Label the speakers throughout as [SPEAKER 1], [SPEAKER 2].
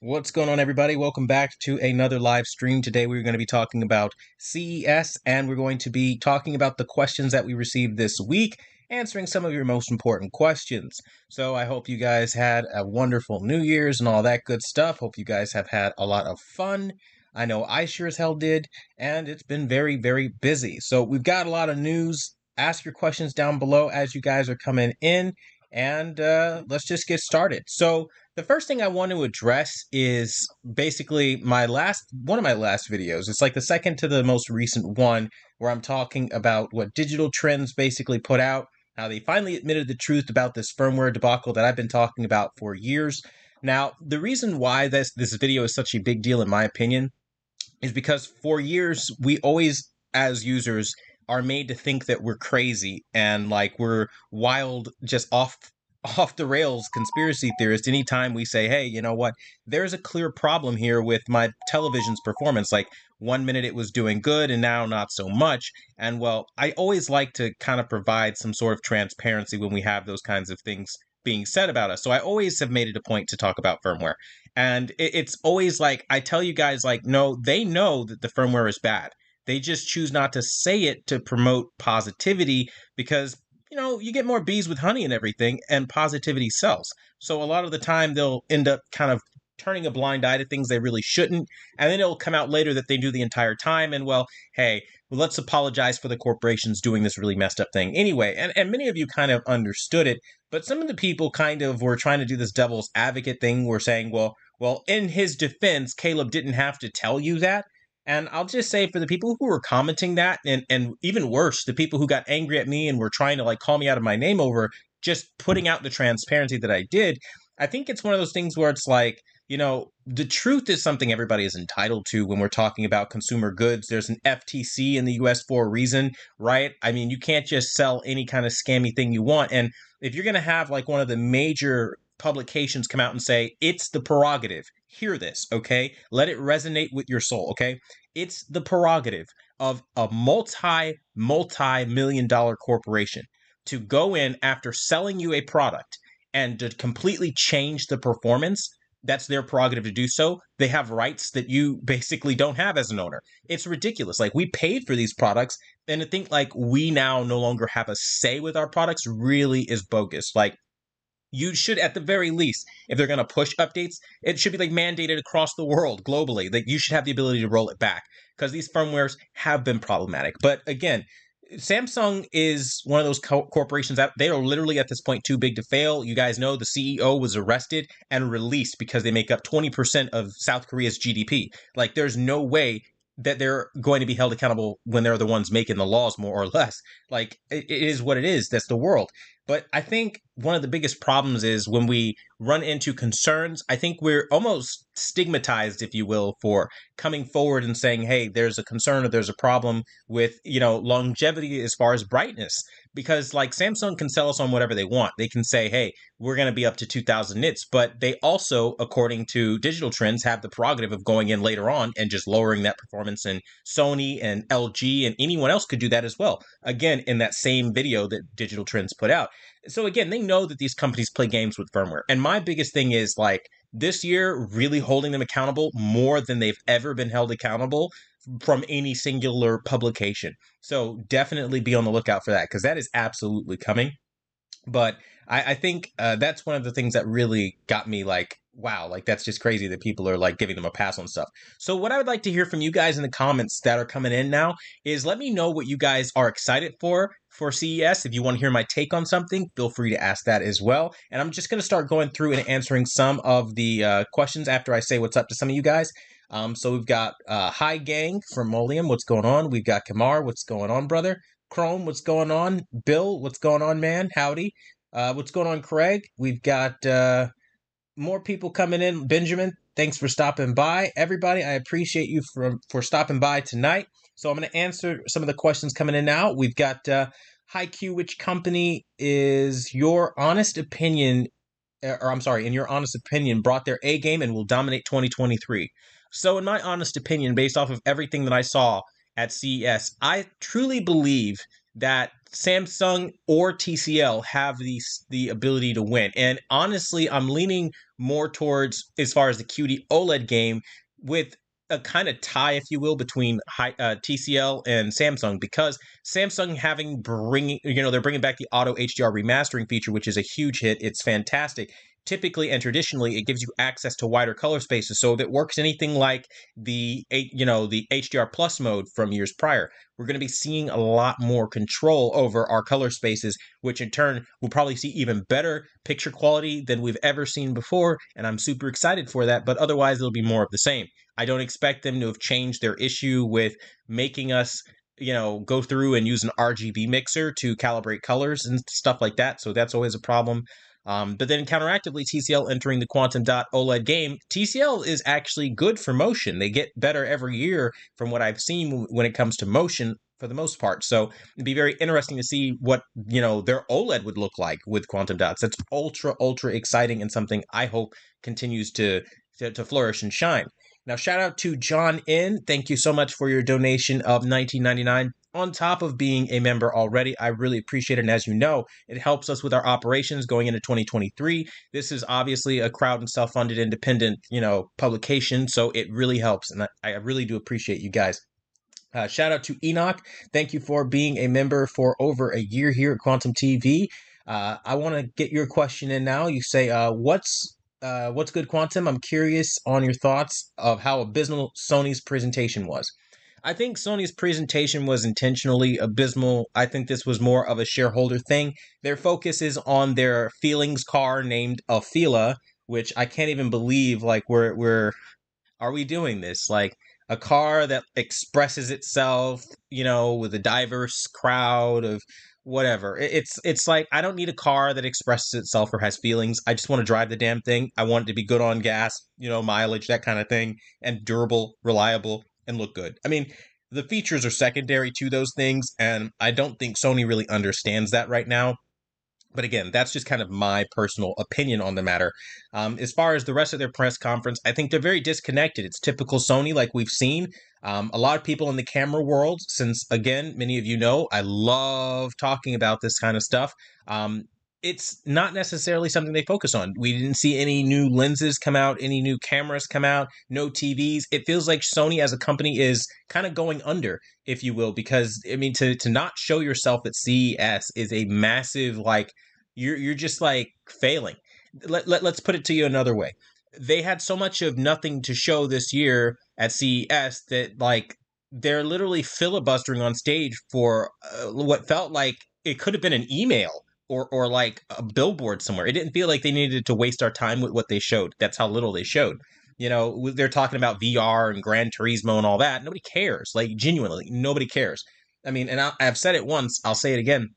[SPEAKER 1] What's going on, everybody? Welcome back to another live stream. Today, we're going to be talking about CES, and we're going to be talking about the questions that we received this week, answering some of your most important questions. So, I hope you guys had a wonderful New Year's and all that good stuff. Hope you guys have had a lot of fun. I know I sure as hell did, and it's been very, very busy. So, we've got a lot of news. Ask your questions down below as you guys are coming in, and let's just get started. So, the first thing I want to address is basically one of my last videos. It's like the second to the most recent one where I'm talking about what Digital Trends basically put out, how they finally admitted the truth about this firmware debacle that I've been talking about for years. Now, the reason why this video is such a big deal in my opinion is because for years we always as users are made to think that we're crazy and like we're wild, just off the rails conspiracy theorist anytime we say, hey, you know what, there's a clear problem here with my television's performance. Like 1 minute it was doing good and now not so much. And well, I always like to kind of provide some sort of transparency when we have those kinds of things being said about us. So I always have made it a point to talk about firmware. And it's always like, I tell you guys, like, no, they know that the firmware is bad. They just choose not to say it to promote positivity because you get more bees with honey and everything, and positivity sells. So a lot of the time they'll end up kind of turning a blind eye to things they really shouldn't, and then it'll come out later that they knew the entire time, and well, hey, let's apologize for the corporations doing this really messed up thing. Anyway, and many of you kind of understood it, but some of the people kind of were trying to do this devil's advocate thing. We're saying, well, in his defense, Caleb didn't have to tell you that. And I'll just say for the people who were commenting that, and even worse, the people who got angry at me and were trying to like call me out of my name over just putting out the transparency that I did, I think it's one of those things where it's like, the truth is something everybody is entitled to when we're talking about consumer goods. There's an FTC in the US for a reason, right? I mean, you can't just sell any kind of scammy thing you want. And if you're going to have like one of the major publications come out and say, it's the prerogative, hear this, okay? Let it resonate with your soul, okay? It's the prerogative of a multi-million dollar corporation to go in after selling you a product and to completely change the performance. That's their prerogative to do so. They have rights that you basically don't have as an owner. It's ridiculous. Like, we paid for these products, and to think like we now no longer have a say with our products really is bogus. Like, you should, at the very least, if they're going to push updates, it should be like mandated across the world globally that you should have the ability to roll it back, because these firmwares have been problematic. But again, Samsung is one of those corporations that they are literally at this point too big to fail. You guys know the CEO was arrested and released because they make up 20% of South Korea's GDP. Like, there's no way that they're going to be held accountable when they're the ones making the laws, more or less. Like, it is what it is. That's the world. But I think one of the biggest problems is when we run into concerns, I think we're almost stigmatized, if you will, for coming forward and saying, hey, there's a concern or there's a problem with, longevity as far as brightness. Because like Samsung can sell us on whatever they want. They can say, hey, we're going to be up to 2000 nits. But they also, according to Digital Trends, have the prerogative of going in later on and just lowering that performance. And Sony and LG and anyone else could do that as well. Again, in that same video that Digital Trends put out. So again, they know that these companies play games with firmware. And my biggest thing is like this year really holding them accountable more than they've ever been held accountable from any singular publication. So definitely be on the lookout for that, because that is absolutely coming. But I think that's one of the things that really got me like, wow, like that's just crazy that people are like giving them a pass on stuff. So what I would like to hear from you guys in the comments that are coming in now is let me know what you guys are excited for CES. If you want to hear my take on something, feel free to ask that as well. And I'm just going to start going through and answering some of the questions after I say what's up to some of you guys. So we've got Hi Gang from Molium, what's going on? We've got Kamar, what's going on, brother? Chrome, what's going on? Bill, what's going on, man? Howdy. What's going on, Craig? We've got more people coming in. Benjamin, thanks for stopping by. Everybody, I appreciate you for stopping by tonight. So I'm going to answer some of the questions coming in now. We've got Hi Q, which company is your honest opinion, or I'm sorry, in your honest opinion, brought their A game and will dominate 2023? So in my honest opinion, based off of everything that I saw at CES, I truly believe that Samsung or TCL have the ability to win. And honestly, I'm leaning more towards, as far as the QD OLED game, with a kind of tie, if you will, between TCL and Samsung, because Samsung they're bringing back the auto HDR remastering feature, which is a huge hit. It's fantastic. Typically and traditionally, it gives you access to wider color spaces. So if it works anything like the HDR plus mode from years prior, we're going to be seeing a lot more control over our color spaces, which in turn will probably see even better picture quality than we've ever seen before. And I'm super excited for that. But otherwise, it'll be more of the same. I don't expect them to have changed their issue with making us go through and use an RGB mixer to calibrate colors and stuff like that. So that's always a problem. But then counteractively, TCL entering the Quantum Dot OLED game, TCL is actually good for motion. They get better every year from what I've seen when it comes to motion for the most part. So it'd be very interesting to see what, their OLED would look like with Quantum Dots. That's ultra, ultra exciting and something I hope continues to flourish and shine. Now, shout out to John N. Thank you so much for your donation of $19.99. On top of being a member already, I really appreciate it. And as you know, it helps us with our operations going into 2023. This is obviously a crowd and self-funded independent, publication. So it really helps. And I really do appreciate you guys. Shout out to Enoch. Thank you for being a member for over a year here at Quantum TV. I want to get your question in now. You say, what's good, Quantum? I'm curious on your thoughts of how abysmal Sony's presentation was. I think Sony's presentation was intentionally abysmal. I think this was more of a shareholder thing. Their focus is on their feelings car named Afila, which I can't even believe, like, are we doing this? Like, a car that expresses itself, with a diverse crowd of whatever. It's like, I don't need a car that expresses itself or has feelings. I just want to drive the damn thing. I want it to be good on gas, mileage, that kind of thing, and durable, reliable, and look good. I mean, the features are secondary to those things, and I don't think Sony really understands that right now. But again, that's just kind of my personal opinion on the matter. As far as the rest of their press conference, I think they're very disconnected. It's typical Sony, like we've seen. A lot of people in the camera world, since, again, many of you know, I love talking about this kind of stuff. It's not necessarily something they focus on. We didn't see any new lenses come out, any new cameras come out, no TVs. It feels like Sony as a company is kind of going under, if you will, because, I mean, to not show yourself at CES is a massive, like, you're just like failing. Let's put it to you another way. They had so much of nothing to show this year at CES that, like, they're literally filibustering on stage for what felt like it could have been an email or like a billboard somewhere. It didn't feel like they needed to waste our time with what they showed. That's how little they showed. They're talking about VR and Gran Turismo and all that. Nobody cares. Like, genuinely, nobody cares. I mean, and I've said it once, I'll say it again.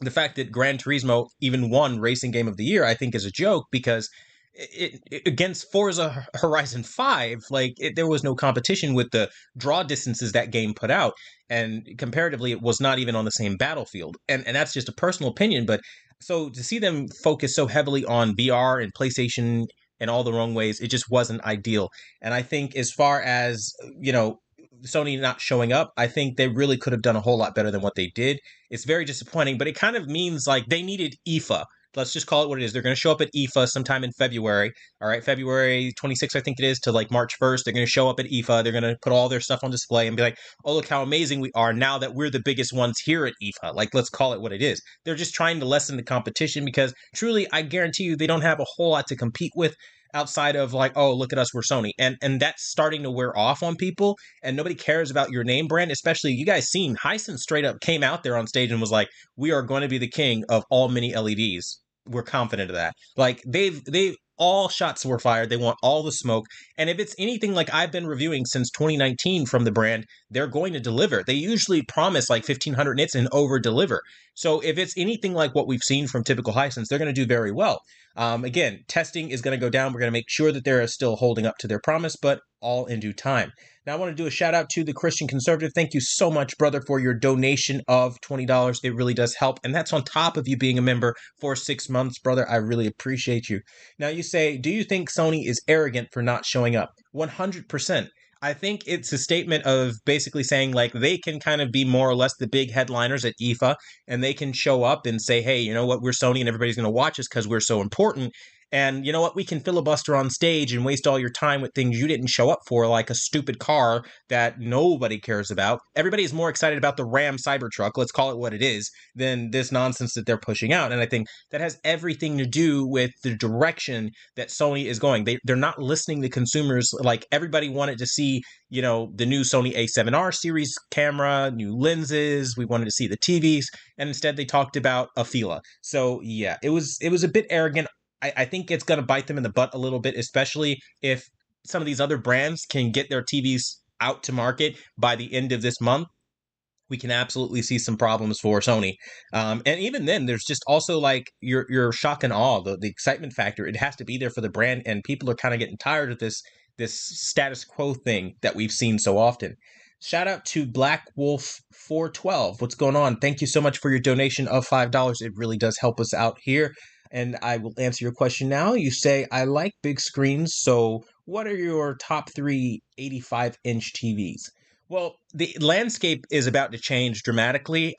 [SPEAKER 1] The fact that Gran Turismo even won Racing Game of the Year, I think, is a joke, because it against Forza Horizon 5, there was no competition with the draw distances that game put out, and comparatively, it was not even on the same battlefield. And that's just a personal opinion, but so to see them focus so heavily on VR and PlayStation in all the wrong ways, it just wasn't ideal. And I think as far as, Sony not showing up, I think they really could have done a whole lot better than what they did. It's very disappointing, but it kind of means like they needed IFA. Let's just call it what it is. They're going to show up at IFA sometime in February. All right, February 26th, I think it is, to like March 1st. They're going to show up at IFA. They're going to put all their stuff on display and be like, oh, look how amazing we are now that we're the biggest ones here at IFA. Like, let's call it what it is. They're just trying to lessen the competition, because truly, I guarantee you, they don't have a whole lot to compete with outside of like, oh, look at us, we're Sony. And that's starting to wear off on people, and nobody cares about your name brand, especially, you guys seen, Hisense straight up came out there on stage and was like, we are going to be the king of all mini LEDs. We're confident of that. Like, they've all shots were fired. They want all the smoke. And if it's anything like I've been reviewing since 2019 from the brand, they're going to deliver. They usually promise like 1,500 nits and over deliver. So if it's anything like what we've seen from typical Hisense, they're going to do very well. Again, testing is going to go down. We're going to make sure that they're still holding up to their promise, but all in due time. Now, I want to do a shout out to the Christian Conservative. Thank you so much, brother, for your donation of $20. It really does help. And that's on top of you being a member for 6 months, brother. I really appreciate you. Now, you say, do you think Sony is arrogant for not showing up? 100%. I think it's a statement of basically saying like they can kind of be more or less the big headliners at IFA, and they can show up and say, hey, you know what, we're Sony and everybody's going to watch us because we're so important. And you know what, we can filibuster on stage and waste all your time with things you didn't show up for, like a stupid car that nobody cares about. Everybody is more excited about the Ram Cybertruck, let's call it what it is, than this nonsense that they're pushing out. And I think that has everything to do with the direction that Sony is going. They're not listening to consumers. Like everybody wanted to see, you know, the new Sony A7R series camera, new lenses. We wanted to see the TVs, and instead they talked about a Fila. So yeah, it was a bit arrogant. I think it's going to bite them in the butt a little bit, especially if some of these other brands can get their TVs out to market by the end of this month. We can absolutely see some problems for Sony. And even then, there's just also like your shock and awe, the excitement factor. It has to be there for the brand, and people are kind of getting tired of this status quo thing that we've seen so often. Shout out to Black Wolf 412. What's going on? Thank you so much for your donation of $5. It really does help us out here. And I will answer your question now. You say, I like big screens, so what are your top three 85-inch TVs? Well, the landscape is about to change dramatically.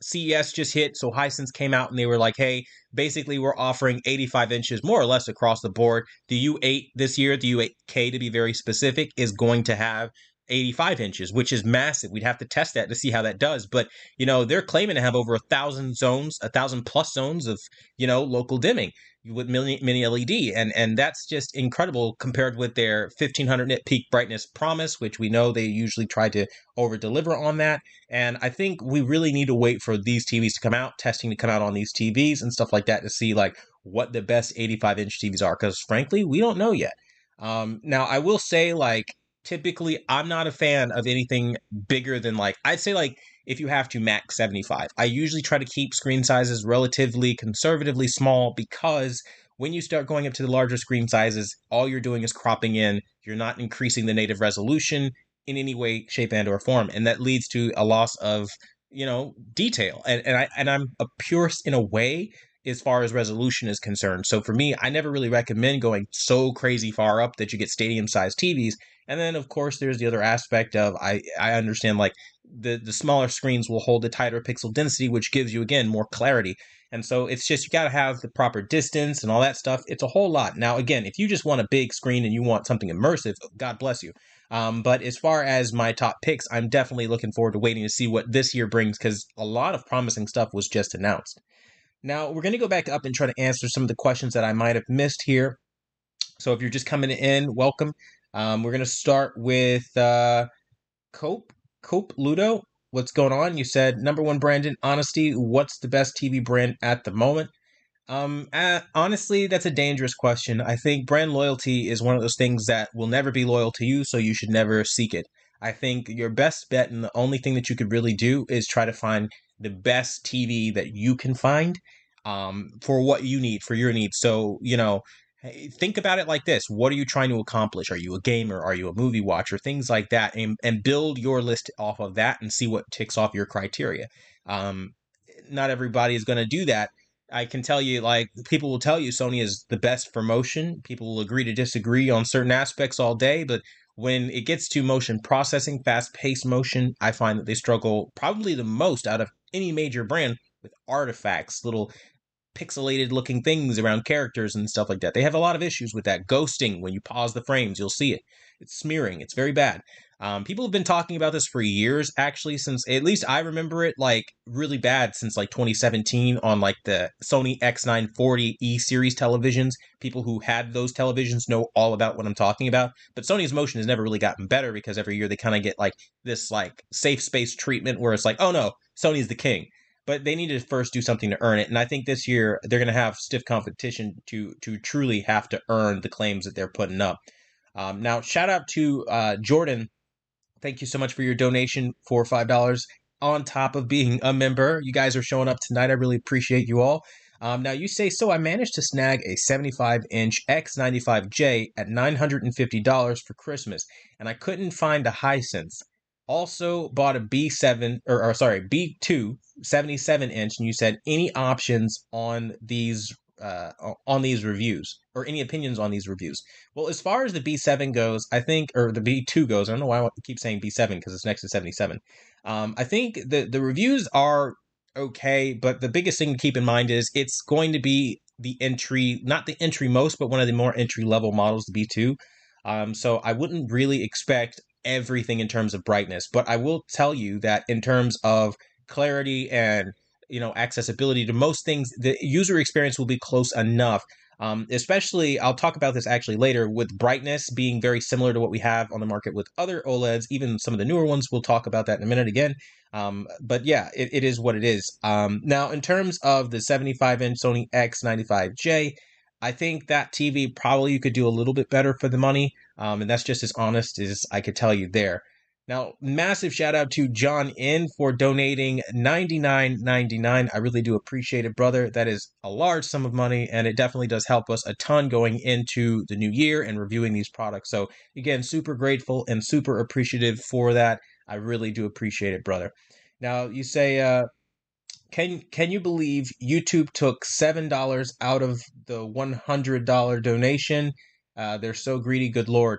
[SPEAKER 1] CES just hit, so Hisense came out and they were like, hey, basically we're offering 85 inches more or less across the board. The U8 this year, the U8K to be very specific, is going to have 85 inches, which is massive. We'd have to test that to see how that does. But, you know, they're claiming to have over 1,000 zones, 1,000 plus zones of, you know, local dimming with mini LED. And that's just incredible compared with their 1,500 nit peak brightness promise, which we know they usually try to over deliver on that. And I think we really need to wait for these TVs to come out, testing to come out on these TVs and stuff like that to see like what the best 85-inch TVs are. Because frankly, we don't know yet. Now, I will say like, typically I'm not a fan of anything bigger than like, I'd say like if you have to max 75. I usually try to keep screen sizes relatively conservatively small, because when you start going up to the larger screen sizes, all you're doing is cropping in. You're not increasing the native resolution in any way, shape, and or form. And that leads to a loss of, you know, detail. And I'm a purist in a way as far as resolution is concerned. So for me, I never really recommend going so crazy far up that you get stadium sized TVs. And then of course there's the other aspect of I understand like the smaller screens will hold a tighter pixel density, which gives you again more clarity. And so it's just you got to have the proper distance and all that stuff. It's a whole lot. Now again, if you just want a big screen and you want something immersive, God bless you. But as far as my top picks, I'm definitely looking forward to waiting to see what this year brings, because a lot of promising stuff was just announced. Now, we're going to go back up and try to answer some of the questions that I might have missed here. So if you're just coming in, welcome. We're going to start with Cope Ludo. What's going on? You said, number one brand in honesty. What's the best TV brand at the moment? Honestly, that's a dangerous question. I think brand loyalty is one of those things that will never be loyal to you, so you should never seek it. I think your best bet and the only thing that you could really do is try to find the best TV that you can find for what you need, for your needs. So, you know, hey, think about it like this. What are you trying to accomplish? Are you a gamer? Are you a movie watcher? Things like that. And build your list off of that and see what ticks off your criteria. Um, Not everybody is going to do that. I can tell you, like, people will tell you Sony is the best for motion. People will agree to disagree on certain aspects all day, but when it gets to motion processing, fast-paced motion, I find that they struggle probably the most out of any major brand with artifacts, little pixelated looking things around characters and stuff like that. They have a lot of issues with that. Ghosting, when you pause the frames, you'll see it. It's smearing. It's very bad. People have been talking about this for years, actually, since at least I remember it like really bad since like 2017 on like the Sony X940E series televisions. People who had those televisions know all about what I'm talking about. But Sony's motion has never really gotten better, because every year they kind of get like this like safe space treatment where it's like, oh no, Sony's the king. But they need to first do something to earn it. And I think this year they're going to have stiff competition to truly have to earn the claims that they're putting up. Now, shout out to Jordan. Thank you so much for your donation for $5 on top of being a member. You guys are showing up tonight. I really appreciate you all. Now, you say, so I managed to snag a 75-inch X95J at $950 for Christmas, and I couldn't find a Hisense. Also bought a B7, or sorry, B2 77-inch, and you said any options on these on these reviews, or any opinions on these reviews. Well, as far as the B7 goes, I think, or the B2 goes, I don't know why I keep saying B7 because it's next to 77. I think the reviews are okay, but the biggest thing to keep in mind is it's going to be the entry, not the entry most, but one of the more entry level models, the B2. So I wouldn't really expect everything in terms of brightness, but I will tell you that in terms of clarity and accessibility to most things, the user experience will be close enough. Especially, I'll talk about this actually later, with brightness being very similar to what we have on the market with other OLEDs, even some of the newer ones. We'll talk about that in a minute again. But yeah, it is what it is. Now, in terms of the 75-inch Sony X95J, I think that TV probably you could do a little bit better for the money. And that's just as honest as I could tell you there. Now, massive shout out to John In for donating $99.99. I really do appreciate it, brother. That is a large sum of money, and it definitely does help us a ton going into the new year and reviewing these products. So, again, super grateful and super appreciative for that. I really do appreciate it, brother. Now, you say, can you believe YouTube took $7 out of the $100 donation? They're so greedy, good lord.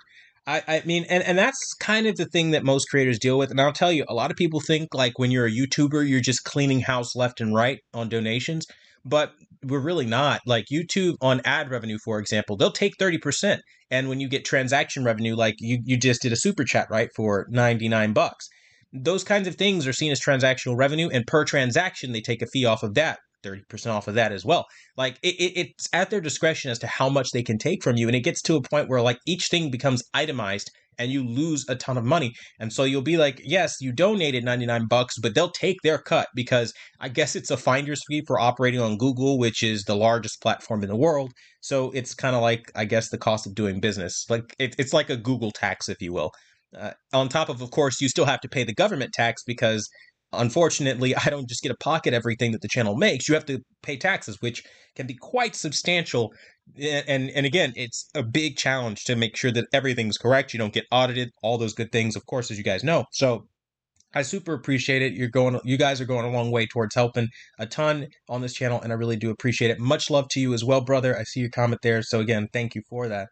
[SPEAKER 1] I mean, and that's kind of the thing that most creators deal with. And I'll tell you, a lot of people think like when you're a YouTuber, you're just cleaning house left and right on donations, but we're really not. Like YouTube on ad revenue, for example, they'll take 30%. And when you get transaction revenue, like you just did a super chat, right, for 99 bucks. Those kinds of things are seen as transactional revenue, and per transaction, they take a fee off of that. 30% off of that as well. Like it's at their discretion as to how much they can take from you. And it gets to a point where like each thing becomes itemized and you lose a ton of money. And so you'll be like, yes, you donated 99 bucks, but they'll take their cut because I guess it's a finder's fee for operating on Google, which is the largest platform in the world. So it's kind of like, I guess, the cost of doing business. Like it's like a Google tax, if you will. On top of course, you still have to pay the government tax because unfortunately, I don't just get to pocket everything that the channel makes. You have to pay taxes, which can be quite substantial. And again, it's a big challenge to make sure that everything's correct. You don't get audited, all those good things, of course, as you guys know. So I super appreciate it. You guys are going a long way towards helping a ton on this channel, and I really do appreciate it. Much love to you as well, brother. I see your comment there. So again, thank you for that.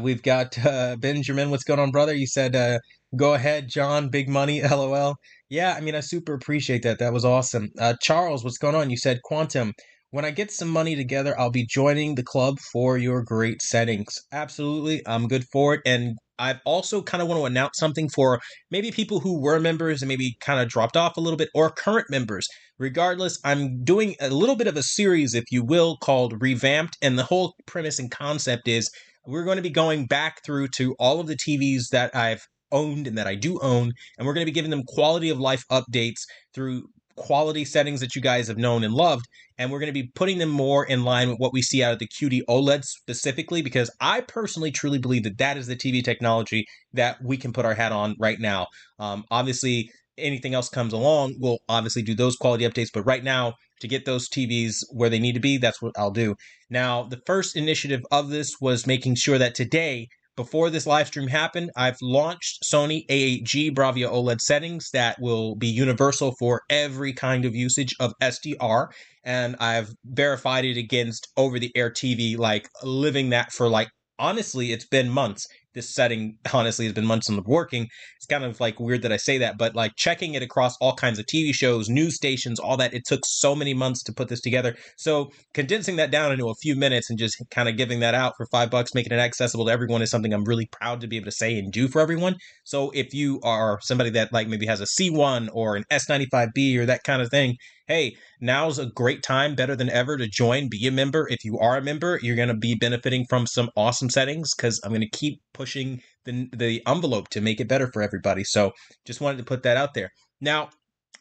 [SPEAKER 1] We've got Benjamin. What's going on, brother? You said, go ahead, John. Big money, LOL. Yeah, I mean, I super appreciate that. That was awesome. Charles, what's going on? You said, Quantum. When I get some money together, I'll be joining the club for your great settings. Absolutely. I'm good for it. And I also kind of want to announce something for maybe people who were members and maybe kind of dropped off a little bit, or current members. Regardless, I'm doing a little bit of a series, if you will, called Revamped. And the whole premise and concept is we're going to be going back through to all of the TVs that I've owned and that I do own, and we're going to be giving them quality of life updates through quality settings that you guys have known and loved, and we're going to be putting them more in line with what we see out of the QD OLED specifically, because I personally truly believe that that is the TV technology that we can put our hat on right now. Obviously, anything else comes along, we'll obviously do those quality updates, but right now, to get those TVs where they need to be, that's what I'll do. Now, the first initiative of this was making sure that today, before this live stream happened, I've launched Sony A8G Bravia OLED settings that will be universal for every kind of usage of SDR. And I've verified it against over-the-air TV, like living that for like, honestly, it's been months. This setting, honestly, has been months in the working. It's kind of like weird that I say that, but like checking it across all kinds of TV shows, news stations, all that, it took so many months to put this together. So condensing that down into a few minutes and just kind of giving that out for $5, making it accessible to everyone is something I'm really proud to be able to say and do for everyone. So if you are somebody that like maybe has a C1 or an S95B or that kind of thing, hey, now's a great time, better than ever, to join, be a member. If you are a member, you're going to be benefiting from some awesome settings because I'm going to keep pushing the envelope to make it better for everybody. So just wanted to put that out there. Now,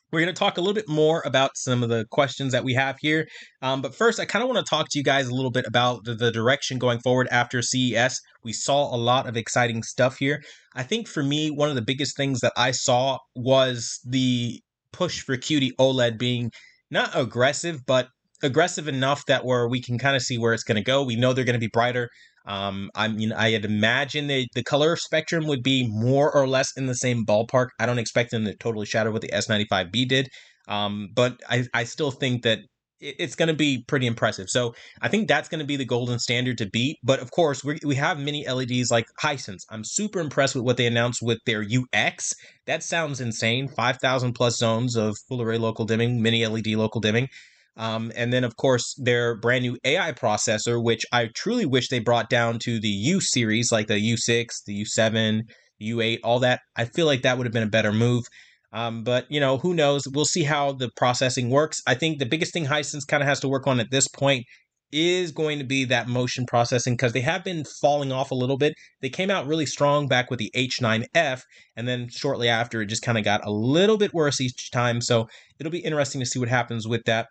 [SPEAKER 1] we're going to talk a little bit more about some of the questions that we have here. But first, I kind of want to talk to you guys a little bit about the direction going forward after CES. We saw a lot of exciting stuff here. I think for me, one of the biggest things that I saw was the push for QD OLED being not aggressive, but aggressive enough that where we can kind of see where it's going to go. We know they're going to be brighter. I mean, I had imagined the color spectrum would be more or less in the same ballpark. I don't expect them to totally shatter what the S95B did. But I still think that it's going to be pretty impressive. So I think that's going to be the golden standard to beat. But of course, we have mini LEDs like Hisense. I'm super impressed with what they announced with their UX. That sounds insane. 5,000 plus zones of full array local dimming, mini LED local dimming. And then, of course, their brand new AI processor, which I truly wish they brought down to the U series, like the U6, the U7, the U8, all that. I feel like that would have been a better move. But, who knows? We'll see how the processing works. I think the biggest thing Hisense kind of has to work on at this point is going to be that motion processing because they have been falling off a little bit. They came out really strong back with the H9F, and then shortly after, it just kind of got a little bit worse each time. So it'll be interesting to see what happens with that.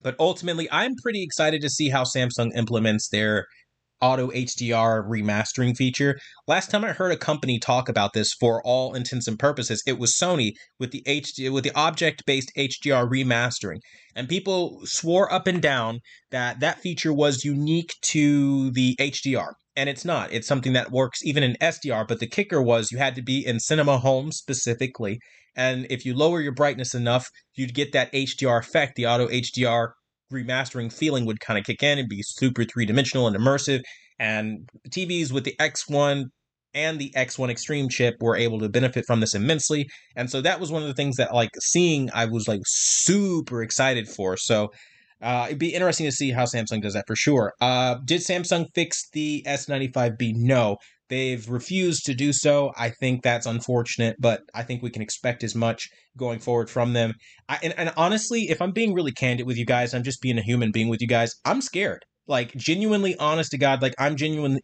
[SPEAKER 1] But ultimately, I'm pretty excited to see how Samsung implements their auto HDR remastering feature. Last time I heard a company talk about this for all intents and purposes, it was Sony with the object-based HDR remastering. And people swore up and down that that feature was unique to the HDR. And it's not. It's something that works even in SDR, but the kicker was you had to be in cinema home specifically. And if you lower your brightness enough, you'd get that HDR effect, the auto HDR remastering feeling would kind of kick in and be super three-dimensional and immersive. And TVs with the X1 and the X1 Extreme chip were able to benefit from this immensely. And so that was one of the things that I was super excited for. So it'd be interesting to see how Samsung does that for sure. Did Samsung fix the S95B? No. They've refused to do so. I think that's unfortunate, but I think we can expect as much going forward from them. And honestly, if I'm being really candid with you guys, I'm just being a human being with you guys, I'm scared. Like, genuinely honest to God, I'm genuinely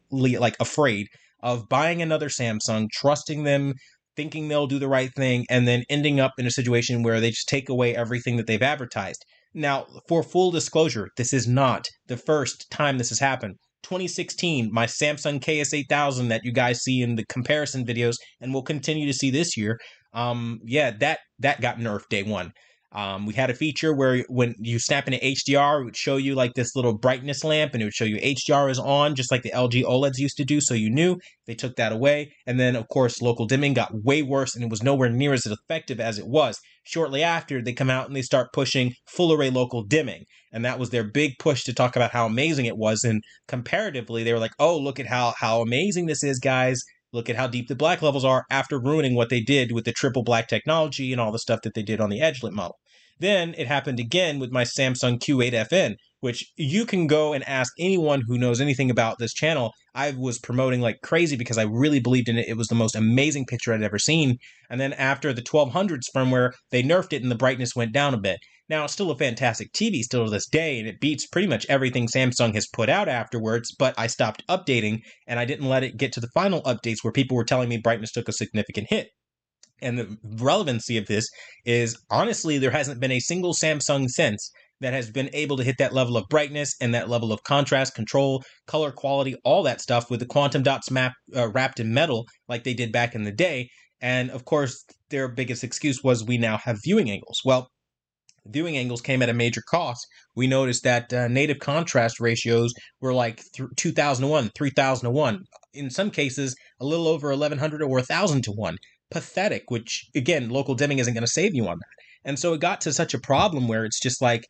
[SPEAKER 1] afraid of buying another Samsung, trusting them, thinking they'll do the right thing, and then ending up in a situation where they just take away everything that they've advertised. Now, for full disclosure, this is not the first time this has happened. 2016, my Samsung KS8000 that you guys see in the comparison videos and will continue to see this year, that got nerfed day one. We had a feature where when you snap into HDR, it would show you this little brightness lamp and it would show you HDR is on, just like the LG OLEDs used to do. So you knew. They took that away. And then, of course, local dimming got way worse and it was nowhere near as effective as it was. Shortly after, they come out and they start pushing full array local dimming. And that was their big push to talk about how amazing it was. And comparatively, they were like, oh, look at how amazing this is, guys. Look at how deep the black levels are after ruining what they did with the triple black technology and all the stuff that they did on the edge lit model. Then it happened again with my Samsung Q8FN, which you can go and ask anyone who knows anything about this channel. I was promoting like crazy because I really believed in it. It was the most amazing picture I'd ever seen. And then after the 1200s firmware, they nerfed it and the brightness went down a bit. Now, it's still a fantastic TV still to this day, and it beats pretty much everything Samsung has put out afterwards, but I stopped updating, and I didn't let it get to the final updates where people were telling me brightness took a significant hit. And the relevancy of this is, honestly, there hasn't been a single Samsung since that has been able to hit that level of brightness and that level of contrast, control, color quality, all that stuff with the quantum dots wrapped in metal like they did back in the day. And of course, their biggest excuse was we now have viewing angles. Well, viewing angles came at a major cost. We noticed that native contrast ratios were like 2,000 to 1, 3,000 to 1. In some cases, a little over 1,100 or 1,000 to 1. Pathetic, which, again, local dimming isn't going to save you on that. And so it got to such a problem where it's just like,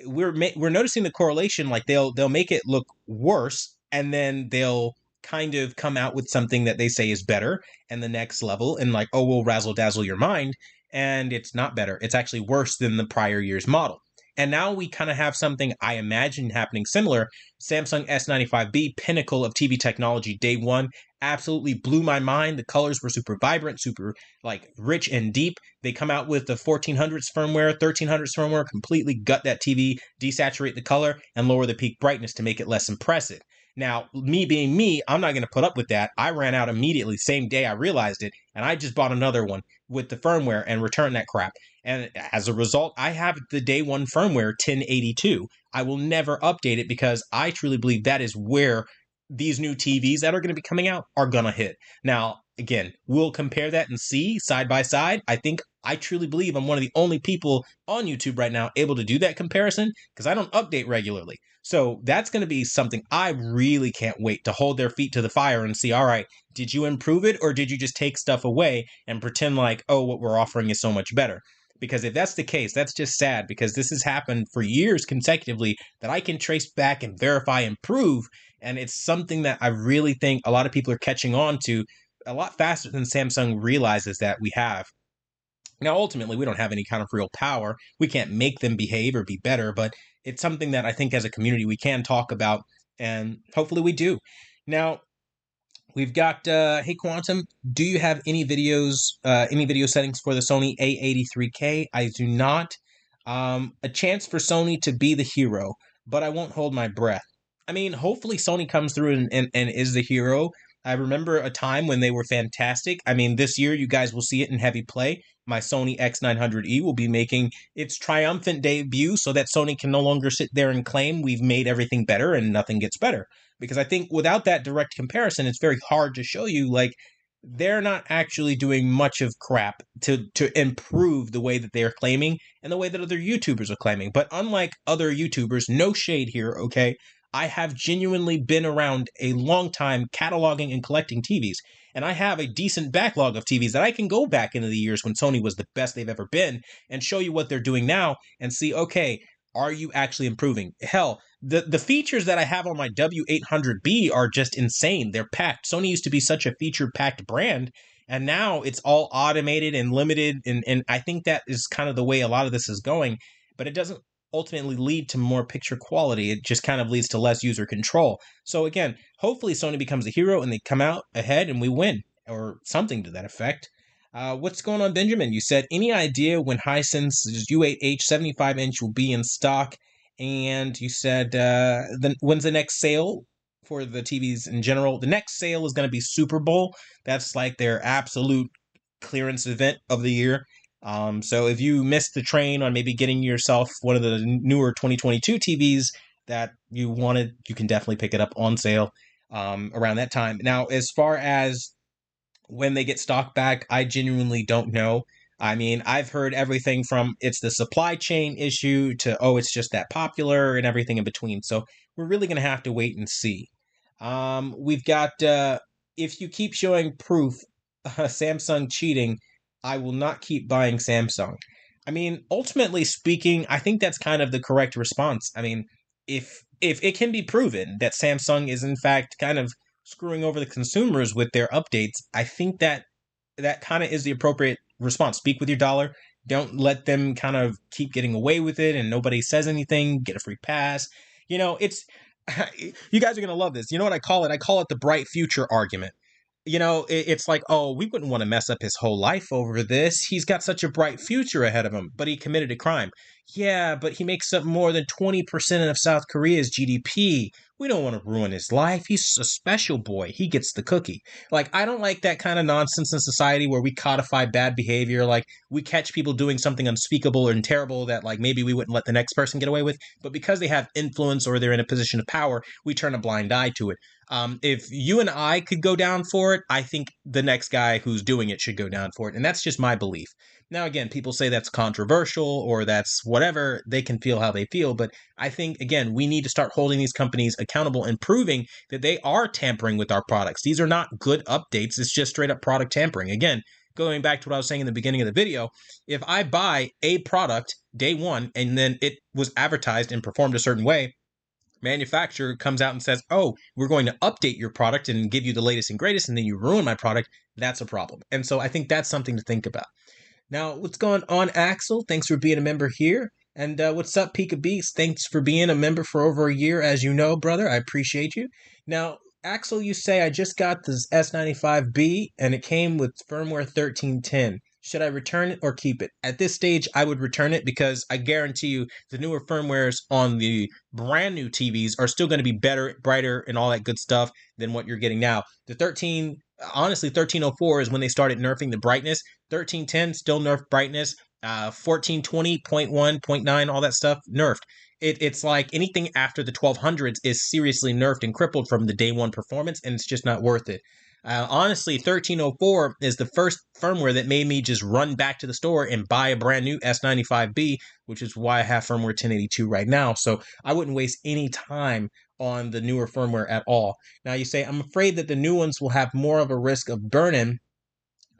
[SPEAKER 1] we're noticing the correlation, like they'll make it look worse, and then they'll kind of come out with something that they say is better and the next level, and like, oh, we'll razzle dazzle your mind. And it's not better. It's actually worse than the prior year's model. And now we kind of have something I imagine happening similar. Samsung S95B, pinnacle of TV technology, day one, absolutely blew my mind. The colors were super vibrant, super like rich and deep. They come out with the 1400s firmware, 1300s firmware, completely gut that TV, desaturate the color, and lower the peak brightness to make it less impressive. Now, me being me, I'm not going to put up with that. I ran out immediately, same day I realized it, and I just bought another one with the firmware and returned that crap. And as a result, I have the day one firmware 1082. I will never update it because I truly believe that is where these new TVs that are going to be coming out are going to hit. Now, again, we'll compare that and see side by side. I truly believe I'm one of the only people on YouTube right now able to do that comparison because I don't update regularly. So that's going to be something I really can't wait to hold their feet to the fire and see, all right, did you improve it or did you just take stuff away and pretend like, oh, what we're offering is so much better? Because if that's the case, that's just sad because this has happened for years consecutively that I can trace back and verify and prove. And it's something that I really think a lot of people are catching on to a lot faster than Samsung realizes that we have. Now, ultimately, we don't have any kind of real power. We can't make them behave or be better, but it's something that I think as a community we can talk about, and hopefully we do. Now, we've got hey Quantum, do you have any video settings for the Sony A83K? I do not. A chance for Sony to be the hero, but I won't hold my breath. I mean, hopefully Sony comes through and is the hero. I remember a time when they were fantastic. I mean, this year you guys will see it in heavy play. My Sony X900E will be making its triumphant debut so that Sony can no longer sit there and claim we've made everything better and nothing gets better, because I think without that direct comparison, it's very hard to show you like they're not actually doing much of crap to improve the way that they're claiming and the way that other YouTubers are claiming. But unlike other YouTubers, no shade here, okay? I have genuinely been around a long time cataloging and collecting TVs. And I have a decent backlog of TVs that I can go back into the years when Sony was the best they've ever been and show you what they're doing now and see, okay, are you actually improving? Hell, the features that I have on my W800B are just insane. They're packed. Sony used to be such a feature-packed brand, and now it's all automated and limited, and I think that is kind of the way a lot of this is going, but it doesn't ultimately lead to more picture quality. It just kind of leads to less user control. So again, hopefully Sony becomes a hero and they come out ahead and we win, or something to that effect. What's going on, Benjamin? You said, any idea when Hisense's U8H 75-inch will be in stock? And you said, when's the next sale for the TVs in general? The next sale is going to be Super Bowl. That's like their absolute clearance event of the year. So if you missed the train on maybe getting yourself one of the newer 2022 TVs that you wanted, you can definitely pick it up on sale around that time. Now, as far as when they get stock back, I genuinely don't know. I mean, I've heard everything from it's the supply chain issue to, oh, it's just that popular and everything in between. So we're really going to have to wait and see. We've got, if you keep showing proof, Samsung cheating, I will not keep buying Samsung. I mean, ultimately speaking, I think that's kind of the correct response. I mean, if it can be proven that Samsung is in fact kind of screwing over the consumers with their updates, I think that that kind of is the appropriate response. Speak with your dollar. Don't let them kind of keep getting away with it and nobody says anything, get a free pass. You know, it's you guys are going to love this. You know what I call it? I call it the bright future argument. You know, it's like, oh, we wouldn't want to mess up his whole life over this. He's got such a bright future ahead of him, but he committed a crime. Yeah, but he makes up more than 20% of South Korea's GDP. We don't want to ruin his life. He's a special boy. He gets the cookie. Like, I don't like that kind of nonsense in society where we codify bad behavior. Like, we catch people doing something unspeakable and terrible that, like, maybe we wouldn't let the next person get away with. But because they have influence or they're in a position of power, we turn a blind eye to it. If you and I could go down for it, I think the next guy who's doing it should go down for it. And that's just my belief. Now, again, people say that's controversial or that's whatever. They can feel how they feel. But I think, again, we need to start holding these companies accountable and proving that they are tampering with our products. These are not good updates. It's just straight up product tampering. Again, going back to what I was saying in the beginning of the video, if I buy a product day one and then it was advertised and performed a certain way, manufacturer comes out and says, oh, we're going to update your product and give you the latest and greatest, and then you ruin my product, that's a problem. And so I think that's something to think about. Now, what's going on, Axel? Thanks for being a member here. And what's up, Pika Beast? Thanks for being a member for over a year, as you know, brother. I appreciate you. Now, Axel, you say, I just got this S95B, and it came with firmware 1310. Should I return it or keep it? At this stage, I would return it because I guarantee you the newer firmwares on the brand new TVs are still going to be better, brighter, and all that good stuff than what you're getting now. The 1304 is when they started nerfing the brightness. 1310 still nerfed brightness. 1420.1.9, all that stuff nerfed. It's like anything after the 1200s is seriously nerfed and crippled from the day one performance, and it's just not worth it. Honestly, 1304 is the first firmware that made me just run back to the store and buy a brand new S95B, which is why I have firmware 1082 right now. So I wouldn't waste any time on the newer firmware at all. Now you say, I'm afraid that the new ones will have more of a risk of burn-in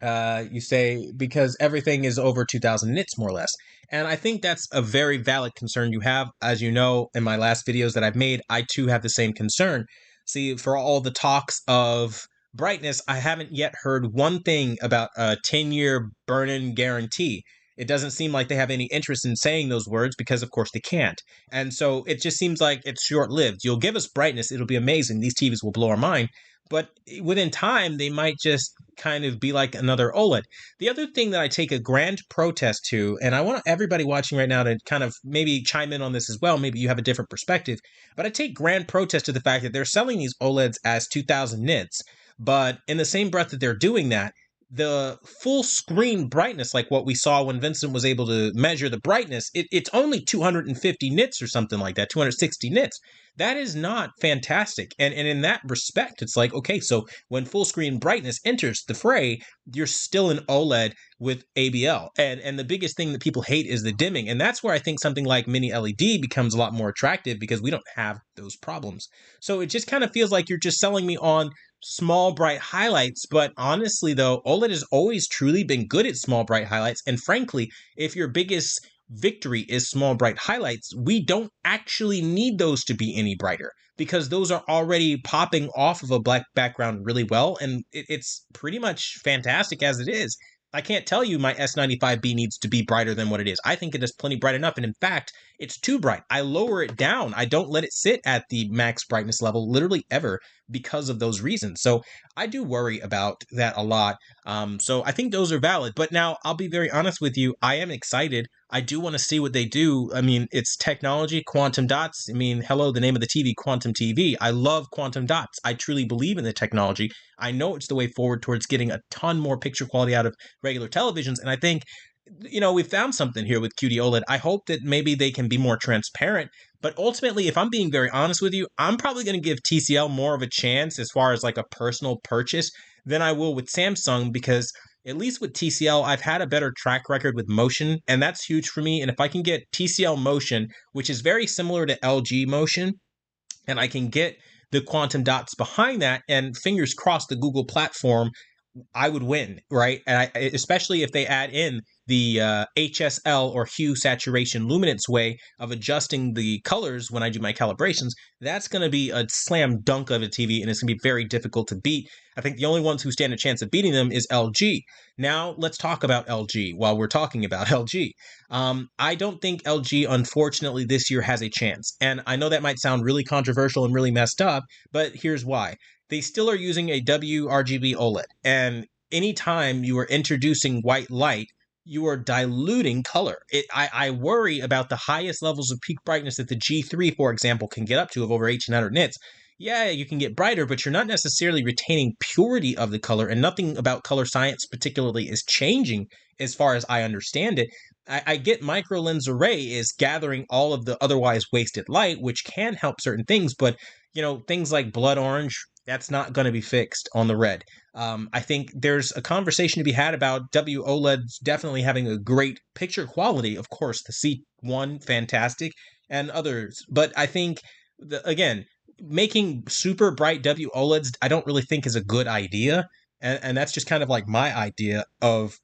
[SPEAKER 1] You say because everything is over 2000 nits more or less. And I think that's a very valid concern you have. As you know, in my last videos that I've made, I too have the same concern. See, for all the talks of brightness, I haven't yet heard one thing about a 10-year burn-in guarantee. It doesn't seem like they have any interest in saying those words because, of course, they can't. And so it just seems like it's short lived. You'll give us brightness, it'll be amazing. These TVs will blow our mind. But within time, they might just kind of be like another OLED. The other thing that I take a grand protest to, and I want everybody watching right now to kind of maybe chime in on this as well, maybe you have a different perspective, but I take grand protest to the fact that they're selling these OLEDs as 2000 nits, but in the same breath that they're doing that, the full screen brightness, like what we saw when Vincent was able to measure the brightness, it's only 250 nits or something like that, 260 nits. That is not fantastic. And in that respect, it's like, okay, so when full screen brightness enters the fray, you're still an OLED with ABL. And the biggest thing that people hate is the dimming. And that's where I think something like mini LED becomes a lot more attractive because we don't have those problems. So it just kind of feels like you're just selling me on small bright highlights. But honestly, though, OLED has always truly been good at small bright highlights. And frankly, if your biggest victory is small bright highlights, we don't actually need those to be any brighter because those are already popping off of a black background really well, and it's pretty much fantastic as it is. I can't tell you my S95B needs to be brighter than what it is. I think it is plenty bright enough, and in fact, it's too bright. I lower it down. I don't let it sit at the max brightness level literally ever because of those reasons. So I do worry about that a lot. So I think those are valid. But now I'll be very honest with you. I am excited. I do want to see what they do. I mean, it's technology, quantum dots. I mean, hello, the name of the TV, Quantum TV. I love quantum dots. I truly believe in the technology. I know it's the way forward towards getting a ton more picture quality out of regular televisions. And I think, we found something here with QD OLED. I hope that maybe they can be more transparent. But ultimately, if I'm being very honest with you, I'm probably going to give TCL more of a chance as far as like a personal purchase than I will with Samsung because at least with TCL, I've had a better track record with motion, and that's huge for me. And if I can get TCL motion, which is very similar to LG motion, and I can get the quantum dots behind that, and fingers crossed the Google platform, I would win, right? And especially if they add in the HSL or hue saturation luminance way of adjusting the colors when I do my calibrations, that's going to be a slam dunk of a TV, and it's going to be very difficult to beat. I think the only ones who stand a chance of beating them is LG. Now, let's talk about LG while we're talking about LG. I don't think LG, unfortunately, this year has a chance. And I know that might sound really controversial and really messed up, but here's why. They still are using a WRGB OLED. And anytime you are introducing white light, you are diluting color. I worry about the highest levels of peak brightness that the G3, for example, can get up to of over 1800 nits. Yeah, you can get brighter, but you're not necessarily retaining purity of the color, and nothing about color science particularly is changing as far as I understand it. I get micro lens array is gathering all of the otherwise wasted light, which can help certain things, but things like blood orange, that's not going to be fixed on the red. I think there's a conversation to be had about WOLEDs definitely having a great picture quality. Of course, the C1, fantastic, and others. But I think, again, making super bright WOLEDs, I don't really think is a good idea. And that's just kind of like my idea of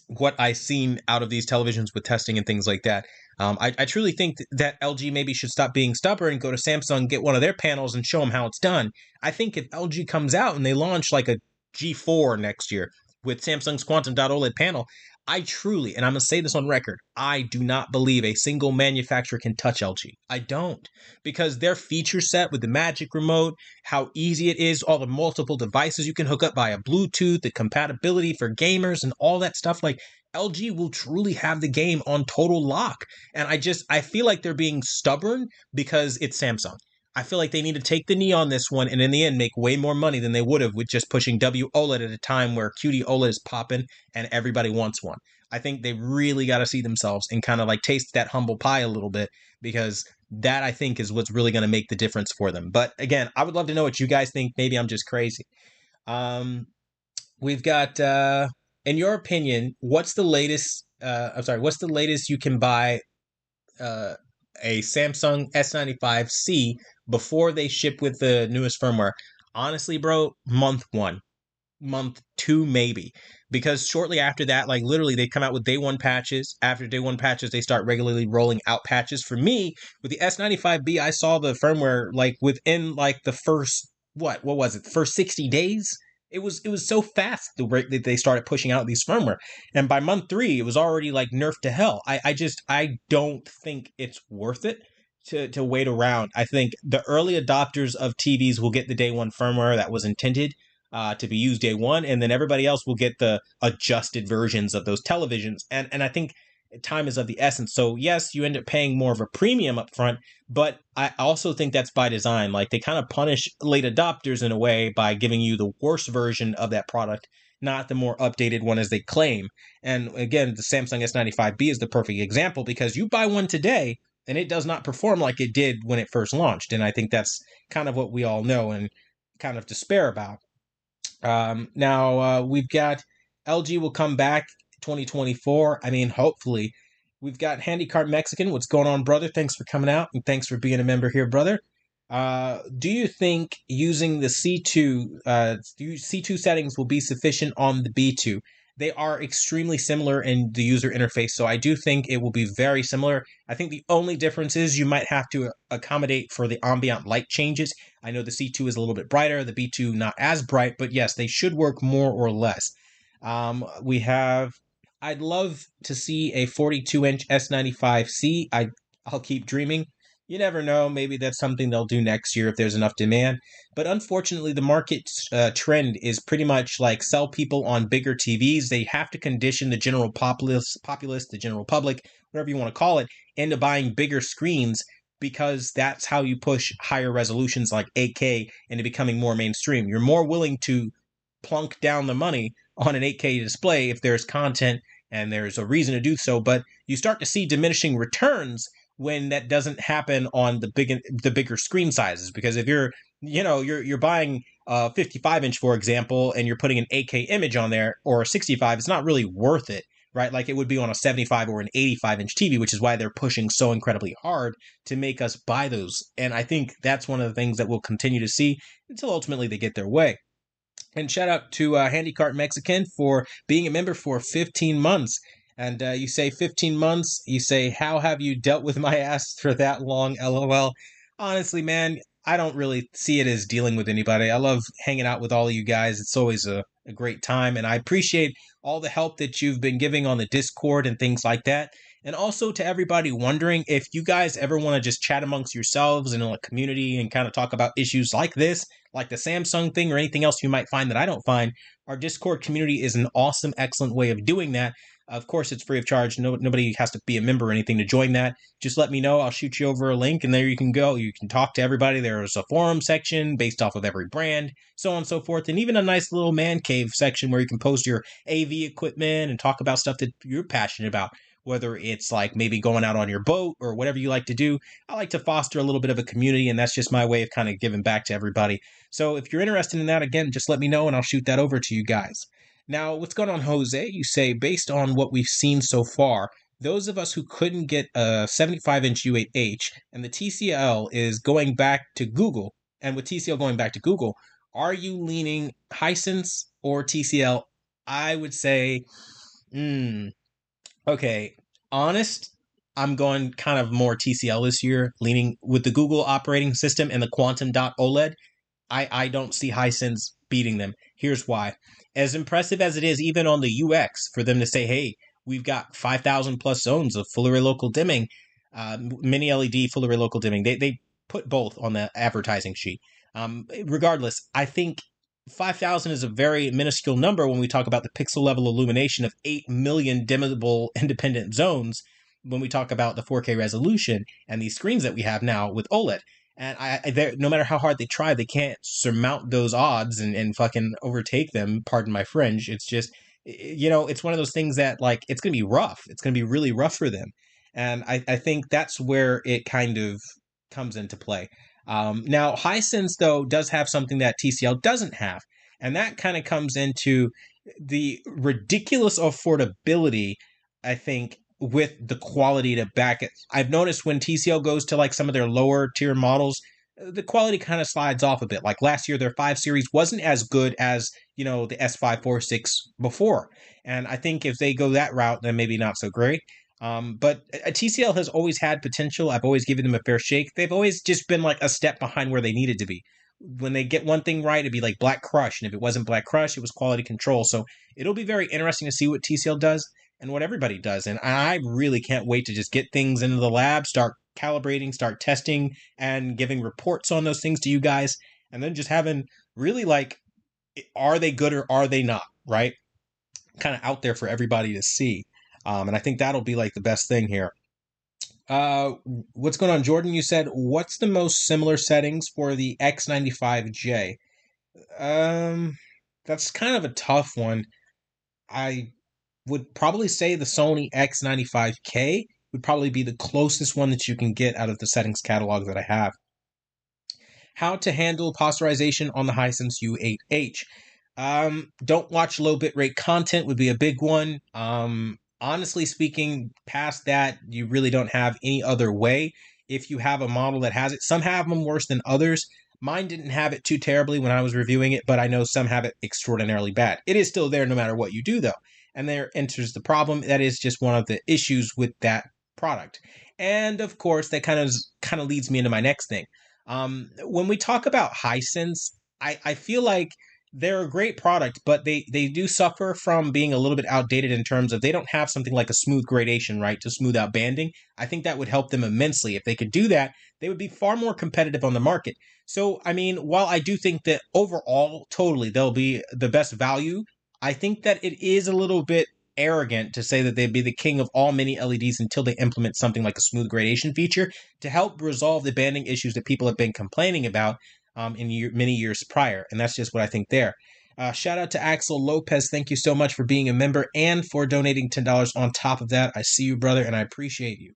[SPEAKER 1] what I've seen out of these televisions with testing and things like that. I truly think that LG maybe should stop being stubborn, go to Samsung, get one of their panels, and show them how it's done. I think if LG comes out and they launch like a G4 next year with Samsung's Quantum Dot OLED panel, I truly, and I'm going to say this on record, I do not believe a single manufacturer can touch LG. I don't. Because their feature set with the Magic Remote, how easy it is, all the multiple devices you can hook up via Bluetooth, the compatibility for gamers, and all that stuff, like LG will truly have the game on total lock. And I feel like they're being stubborn because it's Samsung. I feel like they need to take the knee on this one and in the end make way more money than they would have with just pushing WOLED at a time where QD OLED is popping and everybody wants one. I think they really got to see themselves and kind of like taste that humble pie a little bit because that I think is what's really going to make the difference for them. But again, I would love to know what you guys think. Maybe I'm just crazy. We've got, in your opinion, what's the latest? What's the latest you can buy a Samsung S95C before they ship with the newest firmware? Honestly, bro, month 1, month 2, maybe. because shortly after that, like literally they come out with day one patches. After day one patches, they start regularly rolling out patches. For me, with the S95B, I saw the firmware like within like the first what was it? The first 60 days? It was so fast the rate that they started pushing out these firmware. And by month 3, it was already like nerfed to hell. I don't think it's worth it to wait around. I think the early adopters of TVs will get the day one firmware that was intended to be used day one, and then everybody else will get the adjusted versions of those televisions. And I think time is of the essence. So yes, you end up paying more of a premium up front, but I also think that's by design. Like they kind of punish late adopters in a way by giving you the worst version of that product, not the more updated one as they claim. And again, the Samsung S95B is the perfect example because you buy one today and it does not perform like it did when it first launched. And I think that's kind of what we all know and kind of despair about. Now we've got LG will come back 2024. I mean, hopefully. We've got Handicart Mexican. What's going on, brother? Thanks for coming out and thanks for being a member here, brother. Do you think using the C2 settings will be sufficient on the B2? They are extremely similar in the user interface, so I do think it will be very similar. I think the only difference is you might have to accommodate for the ambient light changes. I know the C2 is a little bit brighter, the B2 not as bright, but yes, they should work more or less. We have, I'd love to see a 42-inch S95C. I'll keep dreaming. You never know. Maybe that's something they'll do next year if there's enough demand. But unfortunately, the market trend is pretty much like sell people on bigger TVs. They have to condition the general populace, the general public, whatever you want to call it, into buying bigger screens because that's how you push higher resolutions like 8K into becoming more mainstream. You're more willing to plunk down the money on an 8K display if there's content and there's a reason to do so. But you start to see diminishing returns when that doesn't happen on the bigger screen sizes, because if you're buying a 55-inch, for example, and you're putting an 8K image on there or a 65, it's not really worth it, right? Like it would be on a 75 or an 85-inch TV, which is why they're pushing so incredibly hard to make us buy those. And I think that's one of the things that we'll continue to see until ultimately they get their way. And shout out to Handicart Mexican for being a member for 15 months. And you say 15 months, you say, how have you dealt with my ass for that long, LOL? Honestly, man, I don't really see it as dealing with anybody. I love hanging out with all of you guys. It's always a great time. And I appreciate all the help that you've been giving on the Discord and things like that. And also to everybody wondering if you guys ever want to just chat amongst yourselves in a community and kind of talk about issues like this, like the Samsung thing or anything else you might find that I don't find, our Discord community is an awesome, excellent way of doing that. Of course, it's free of charge. Nobody has to be a member or anything to join that. Just let me know. I'll shoot you over a link, and there you can go. You can talk to everybody. There's a forum section based off of every brand, so on and so forth, and even a nice little man cave section where you can post your AV equipment and talk about stuff that you're passionate about, whether it's like maybe going out on your boat or whatever you like to do. I like to foster a little bit of a community, and that's just my way of kind of giving back to everybody. So if you're interested in that, again, just let me know, and I'll shoot that over to you guys. Now, what's going on, Jose? You say, based on what we've seen so far, those of us who couldn't get a 75-inch U8H and the TCL is going back to Google, and with TCL going back to Google, are you leaning Hisense or TCL? I would say, okay, honest, I'm going kind of more TCL this year, leaning with the Google operating system and the Quantum Dot OLED. I don't see Hisense beating them. Here's why. As impressive as it is, even on the UX, for them to say, hey, we've got 5,000 plus zones of full array local dimming, mini LED full array local dimming. They put both on the advertising sheet. Regardless, I think 5,000 is a very minuscule number when we talk about the pixel level illumination of 8 million dimmable independent zones when we talk about the 4K resolution and these screens that we have now with OLED. And no matter how hard they try, they can't surmount those odds and fucking overtake them. Pardon my French. It's just, it's one of those things that like, it's going to be rough. It's going to be really rough for them. And I think that's where it kind of comes into play. Now, Hisense, though, does have something that TCL doesn't have. And that kind of comes into the ridiculous affordability, I think, with the quality to back it. I've noticed when TCL goes to like some of their lower tier models, the quality kind of slides off a bit. Like last year, their 5 series wasn't as good as, the S546 before. And I think if they go that route, then maybe not so great. But TCL has always had potential. I've always given them a fair shake. They've always just been like a step behind where they needed to be. When they get one thing right, it'd be like Black Crush. And if it wasn't Black Crush, it was quality control. So it'll be very interesting to see what TCL does and what everybody does. And I really can't wait to just get things into the lab, start calibrating, start testing, and giving reports on those things to you guys. And then just having really like, are they good or are they not, right? Kind of out there for everybody to see. And I think that'll be like the best thing here. Uh, what's going on, Jordan? You said, what's the most similar settings for the X95J? Um, that's kind of a tough one. I would probably say the Sony X95K would probably be the closest one that you can get out of the settings catalog that I have. How to handle posterization on the Hisense U8H. Don't watch low bitrate content would be a big one. Honestly speaking, past that, you really don't have any other way. If you have a model that has it, some have them worse than others. Mine didn't have it too terribly when I was reviewing it, but I know some have it extraordinarily bad. It is still there no matter what you do, though. And there enters the problem. That is just one of the issues with that product. And of course, that kind of leads me into my next thing. When we talk about Hisense, I feel like they're a great product, but they do suffer from being a little bit outdated in terms of they don't have something like a smooth gradation, right, to smooth out banding. I think that would help them immensely. If they could do that, they would be far more competitive on the market. So, I mean, while I do think that overall, totally, they'll be the best value, I think that it is a little bit arrogant to say that they'd be the king of all mini LEDs until they implement something like a smooth gradation feature to help resolve the banding issues that people have been complaining about many years prior. And that's just what I think there. Shout out to Axel Lopez. Thank you so much for being a member and for donating $10 on top of that. I see you, brother, and I appreciate you.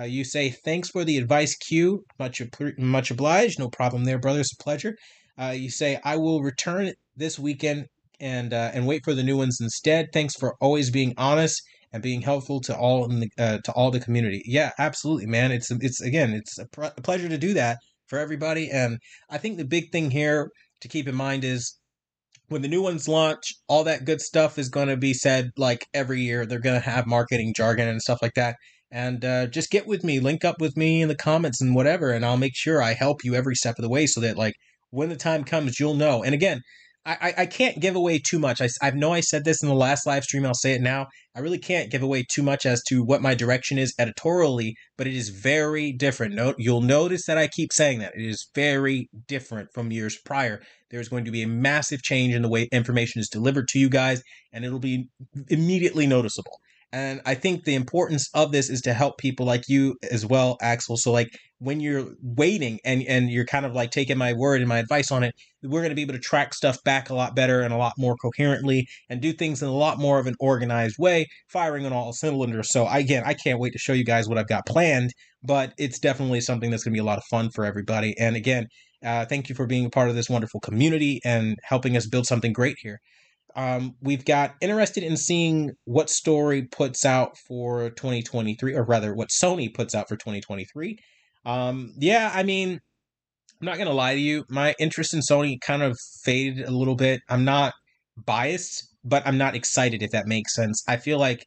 [SPEAKER 1] You say, thanks for the advice, Q. Much obliged. No problem there, brother. It's a pleasure. You say, I will return this weekend and wait for the new ones instead. Thanks for always being honest and being helpful to all the community. Yeah, absolutely, man. It's a pleasure to do that for everybody. And I think the big thing here to keep in mind is when the new ones launch, all that good stuff is going to be said like every year. They're going to have marketing jargon and stuff like that. And just get with me, link up with me in the comments and whatever, and I'll make sure I help you every step of the way so that like when the time comes, you'll know. And again, I can't give away too much. I know I said this in the last live stream. I'll say it now. I really can't give away too much as to what my direction is editorially, but it is very different. You'll notice that I keep saying that. It is very different from years prior. There's going to be a massive change in the way information is delivered to you guys, and it'll be immediately noticeable. And I think the importance of this is to help people like you as well, Axel. So like when you're waiting and you're kind of like taking my word and my advice on it, we're going to be able to track stuff back a lot better and a lot more coherently and do things in a lot more of an organized way, firing on all cylinders. So again, I can't wait to show you guys what I've got planned, but it's definitely something that's going to be a lot of fun for everybody. And again, thank you for being a part of this wonderful community and helping us build something great here. We've got interested in seeing what Story puts out for 2023, or rather what Sony puts out for 2023. Yeah, I mean, I'm not going to lie to you. My interest in Sony kind of faded a little bit. I'm not biased, but I'm not excited, if that makes sense. I feel like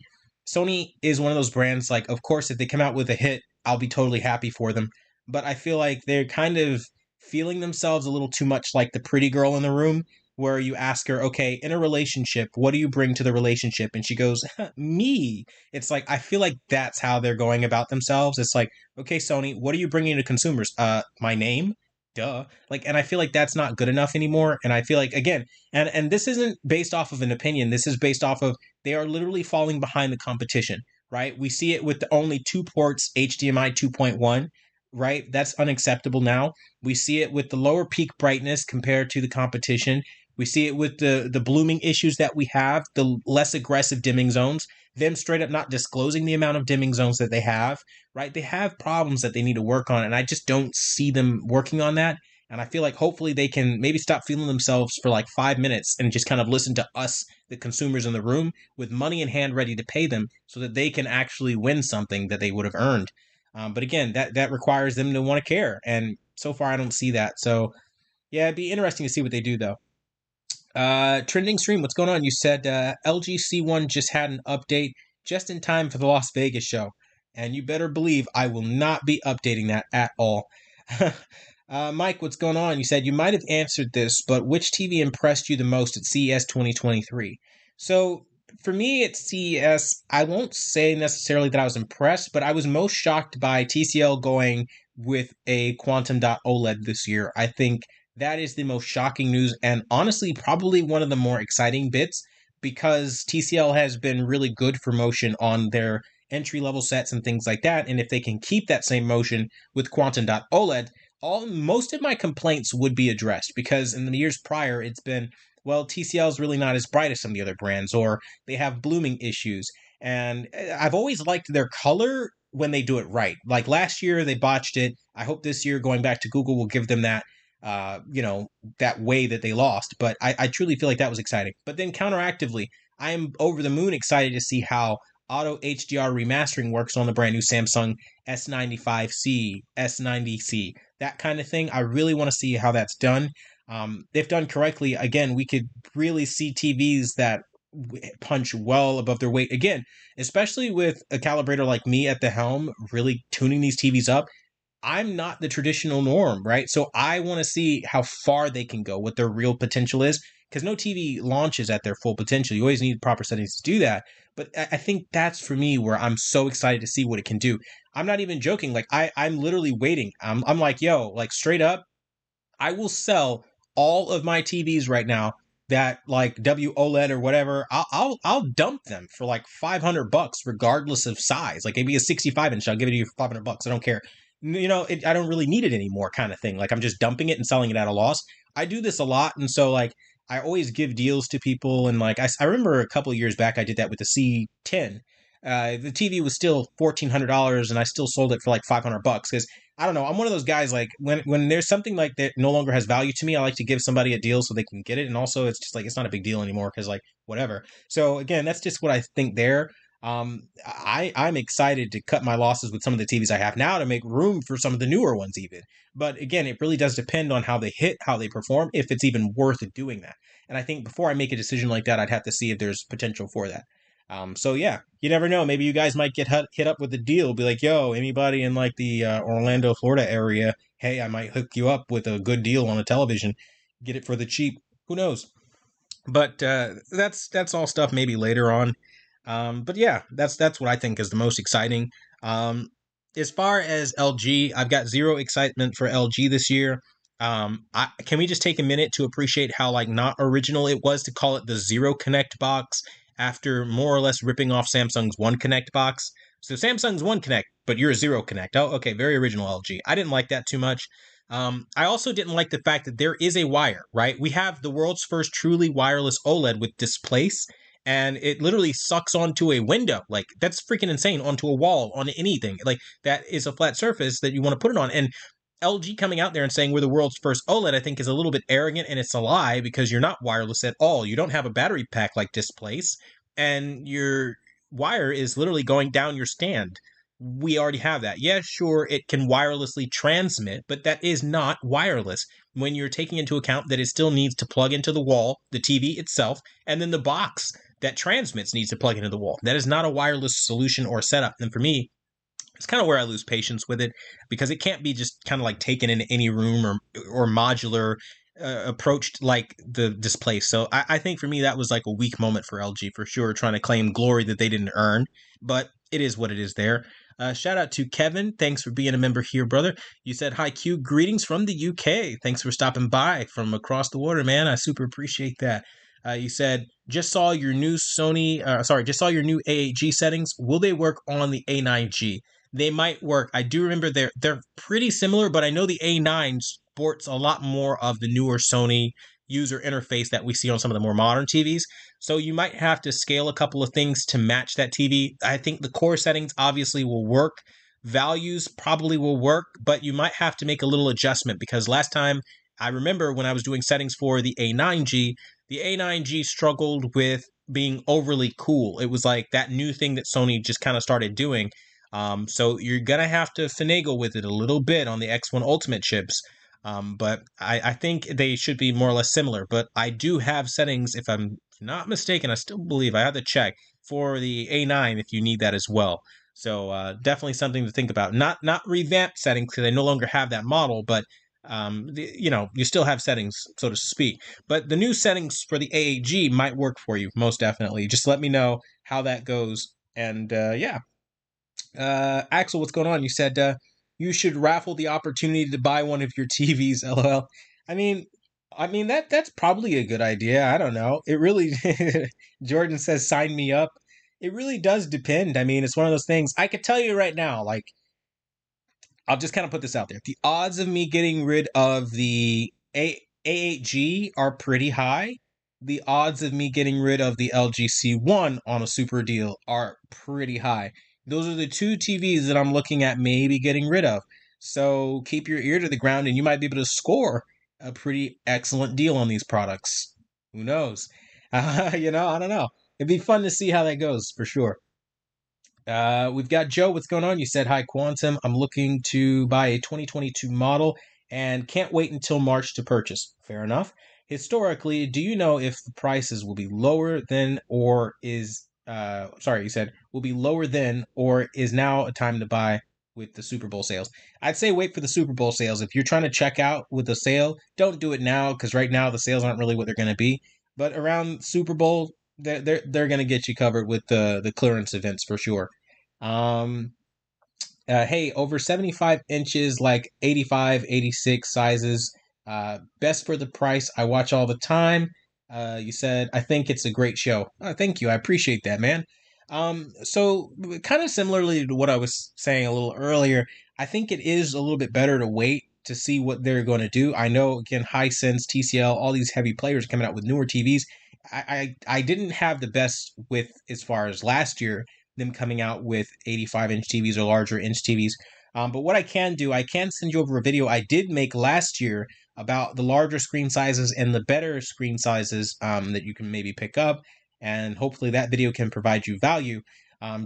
[SPEAKER 1] Sony is one of those brands, like, of course, if they come out with a hit, I'll be totally happy for them. But I feel like they're kind of feeling themselves a little too much like the pretty girl in the room, where you ask her, okay, in a relationship, what do you bring to the relationship? And she goes, me. It's like, I feel like that's how they're going about themselves. It's like, okay, Sony, what are you bringing to consumers? My name? Duh. Like, and I feel like that's not good enough anymore. And I feel like, again, and this isn't based off of an opinion. This is based off of they are literally falling behind the competition, right? We see it with the only 2 ports, HDMI 2.1, right? That's unacceptable now. We see it with the lower peak brightness compared to the competition. We see it with the blooming issues that we have, the less aggressive dimming zones, them straight up not disclosing the amount of dimming zones that they have, right? They have problems that they need to work on, and I just don't see them working on that. And I feel like hopefully they can maybe stop feeling themselves for like 5 minutes and just kind of listen to us, the consumers in the room, with money in hand ready to pay them so that they can actually win something that they would have earned. But again, that requires them to want to care. And so far I don't see that. So yeah, it'd be interesting to see what they do though. Trending stream, what's going on? You said LG C1 just had an update just in time for the Las Vegas show. And you better believe I will not be updating that at all. Mike, what's going on? You said you might have answered this, but which TV impressed you the most at CES 2023? So for me at CES, I won't say necessarily that I was impressed, but I was most shocked by TCL going with a quantum dot OLED this year. I think that is the most shocking news and honestly probably one of the more exciting bits because TCL has been really good for motion on their entry level sets and things like that. And if they can keep that same motion with quantum dot OLED, most of my complaints would be addressed because in the years prior it's been, well, TCL is really not as bright as some of the other brands, or they have blooming issues. And I've always liked their color when they do it right. Like last year they botched it. I hope this year going back to Google will give them that that way that they lost. But I truly feel like that was exciting. But then counteractively, I am over the moon excited to see how auto HDR remastering works on the brand new Samsung S95C, S90C, that kind of thing. I really want to see how that's done. If done correctly, again, we could really see TVs that punch well above their weight. Again, especially with a calibrator like me at the helm, really tuning these TVs up. I'm not the traditional norm, right? So I want to see how far they can go, what their real potential is, because no TV launches at their full potential. You always need proper settings to do that. But I think that's for me where I'm so excited to see what it can do. I'm not even joking. Like I'm literally waiting. I'm like, yo, like straight up, I will sell all of my TVs right now that like WOLED or whatever. I'll dump them for like $500 regardless of size. Like maybe a 65 inch, I'll give it to you for $500. I don't care. I don't really need it anymore, kind of thing. Like I'm just dumping it and selling it at a loss. I do this a lot, and so like I always give deals to people, and like I remember a couple of years back I did that with the C10. The TV was still $1,400, and I still sold it for like $500 because I don't know. I'm one of those guys like when there's something like that no longer has value to me, I like to give somebody a deal so they can get it, and also it's just like it's not a big deal anymore because like whatever. So again, that's just what I think there. I'm excited to cut my losses with some of the TVs I have now to make room for some of the newer ones even. But again, it really does depend on how they hit, how they perform, if it's even worth doing that. And I think before I make a decision like that, I'd have to see if there's potential for that. So yeah, you never know. Maybe you guys might get hit up with a deal. Be like, yo, anybody in like the Orlando, Florida area? Hey, I might hook you up with a good deal on a television. Get it for the cheap. Who knows? But that's all stuff maybe later on. But yeah, that's what I think is the most exciting. As far as LG, I've got zero excitement for LG this year. Can we just take a minute to appreciate how like not original it was to call it the Zero Connect box after more or less ripping off Samsung's One Connect box? So Samsung's One Connect, but you're a Zero Connect. Oh, okay, very original LG. I didn't like that too much. I also didn't like the fact that there is a wire, right? We have the world's first truly wireless OLED with Displace, and it literally sucks onto a window. Like that's freaking insane, onto a wall, on anything. Like that is a flat surface that you want to put it on. And LG coming out there and saying we're the world's first OLED, I think is a little bit arrogant, and it's a lie because you're not wireless at all. You don't have a battery pack like Displace, and your wire is literally going down your stand. We already have that. Yeah, sure, it can wirelessly transmit, but that is not wireless when you're taking into account that it still needs to plug into the wall, the TV itself, and then the box that transmits needs to plug into the wall. That is not a wireless solution or setup. And for me, it's kind of where I lose patience with it because it can't be just kind of like taken into any room or modular approached like the Displace. So I think for me that was like a weak moment for LG for sure, trying to claim glory that they didn't earn. But it is what it is there. Shout out to Kevin. Thanks for being a member here, brother. You said, hi, Q. Greetings from the UK. Thanks for stopping by from across the water, man. I super appreciate that. You said, just saw your new just saw your new AAG settings. Will they work on the A9G? They might work. I do remember they're pretty similar, but I know the A9 sports a lot more of the newer Sony user interface that we see on some of the more modern TVs. So you might have to scale a couple of things to match that TV. I think the core settings obviously will work. Values probably will work, but you might have to make a little adjustment because last time I remember when I was doing settings for the A9G struggled with being overly cool. It was like that new thing that Sony just kind of started doing. So you're gonna have to finagle with it a little bit on the X1 Ultimate chips. But I think they should be more or less similar. But I do have settings, if I'm not mistaken, I still believe I have to check for the A9 if you need that as well. So definitely something to think about. Not revamped settings because I no longer have that model, but you still have settings, so to speak. But the new settings for the AAG might work for you, most definitely. Just let me know how that goes. And yeah, Axel, what's going on? You said you should raffle the opportunity to buy one of your TVs. LOL. I mean, that's probably a good idea. I don't know. It really. Jordan says, "Sign me up." It really does depend. I mean, it's one of those things. I could tell you right now, like I'll just kind of put this out there. The odds of me getting rid of the A8G are pretty high. The odds of me getting rid of the LG C1 on a super deal are pretty high. Those are the two TVs that I'm looking at maybe getting rid of. So keep your ear to the ground and you might be able to score a pretty excellent deal on these products. Who knows? I don't know. It'd be fun to see how that goes for sure. We've got Joe. What's going on? You said, hi, Quantum. I'm looking to buy a 2022 model and can't wait until March to purchase. Fair enough. Historically, do you know if the prices will be lower than or is, sorry, you said will be lower than or is now a time to buy with the Super Bowl sales? I'd say wait for the Super Bowl sales. If you're trying to check out with a sale, don't do it now because right now the sales aren't really what they're going to be. But around Super Bowl, they're going to get you covered with the clearance events for sure. Um, hey, over 75 inches, like 85, 86 sizes. Best for the price. I watch all the time. You said, I think it's a great show. Thank you. I appreciate that, man. So kind of similarly to what I was saying a little earlier, I think it is a little bit better to wait to see what they're going to do. I know, again, Hisense, TCL, all these heavy players coming out with newer TVs. I didn't have the best with as far as last year them coming out with 85-inch TVs or larger inch TVs. But what I can do, I can send you over a video I did make last year about the larger screen sizes and the better screen sizes that you can maybe pick up. And hopefully that video can provide you value.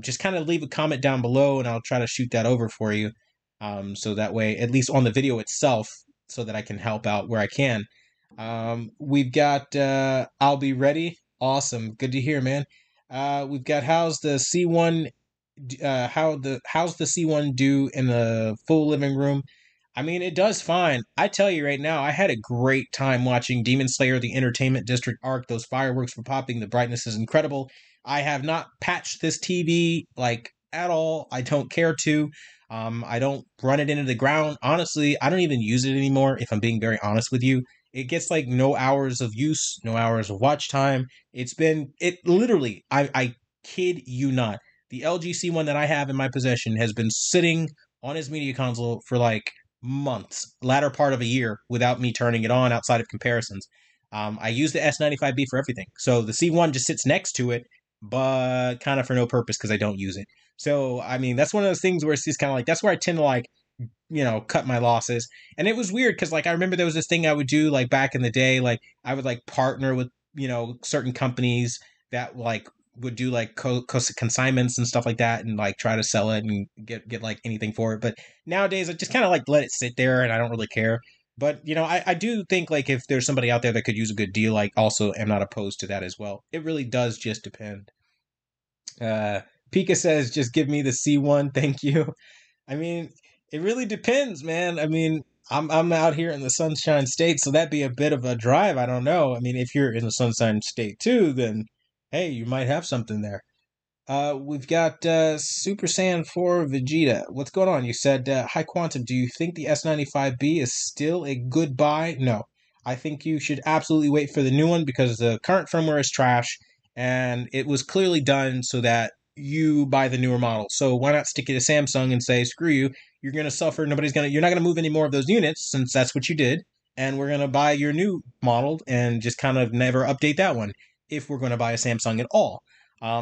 [SPEAKER 1] Just kind of leave a comment down below and I'll try to shoot that over for you. So that way, at least on the video itself, so that I can help out where I can. We've got I'll be ready. Awesome. Good to hear, man. We've got how's the C1 how's the C1 do in the full living room? I mean, it does fine. I tell you right now, I had a great time watching Demon Slayer: The Entertainment District arc. Those fireworks were popping. The brightness is incredible. I have not patched this TV like at all. I don't care to. I don't run it into the ground. Honestly, I don't even use it anymore. If I'm being very honest with you, it gets like no hours of use, no hours of watch time. It literally, I kid you not. The LG C1 that I have in my possession has been sitting on his media console for like months, latter part of a year, without me turning it on outside of comparisons. I use the S95B for everything. So the C1 just sits next to it, but kind of for no purpose because I don't use it. So, I mean, that's one of those things where it's just kind of like, that's where I tend to like, cut my losses. And it was weird because like I remember there was this thing I would do like back in the day, like I would like partner with, certain companies that like would do like consignments and stuff like that and like try to sell it and get like anything for it. But nowadays I just kind of like let it sit there and I don't really care. But I do think like if there's somebody out there that could use a good deal, like also am not opposed to that as well. It really does just depend. Uh Pika says just give me the C1, thank you. I mean, it really depends, man. I mean, I'm out here in the Sunshine State, so that'd be a bit of a drive. I don't know. I mean, if you're in the Sunshine State too, then hey, you might have something there. We've got Super Saiyan 4 Vegeta. What's going on? You said High Quantum. Do you think the S95B is still a good buy? No. I think you should absolutely wait for the new one because the current firmware is trash and it was clearly done so that you buy the newer model. So why not stick it to Samsung and say, screw you, you're gonna suffer, you're not gonna move any more of those units since that's what you did, and we're gonna buy your new model and just kind of never update that one if we're gonna buy a Samsung at all.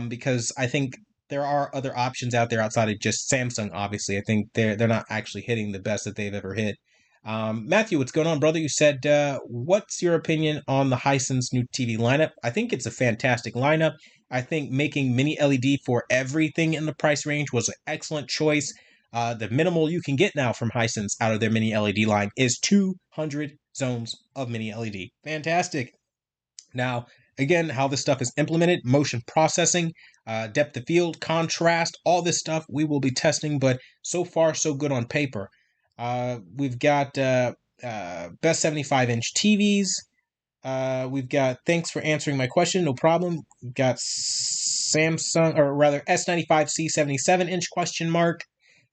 [SPEAKER 1] Because I think there are other options out there outside of just Samsung. Obviously, I think they're not actually hitting the best that they've ever hit. Matthew, what's going on, brother? You said, what's your opinion on the Hisense new TV lineup? I think it's a fantastic lineup. I think making mini LED for everything in the price range was an excellent choice. The minimal you can get now from Hisense out of their mini LED line is 200 zones of mini LED. Fantastic. Now, again, how this stuff is implemented, motion processing, depth of field, contrast, all this stuff we will be testing, but so far, so good on paper. We've got best 75-inch TVs. We've got thanks for answering my question, no problem. We've got Samsung, or rather S95 C77-inch question mark.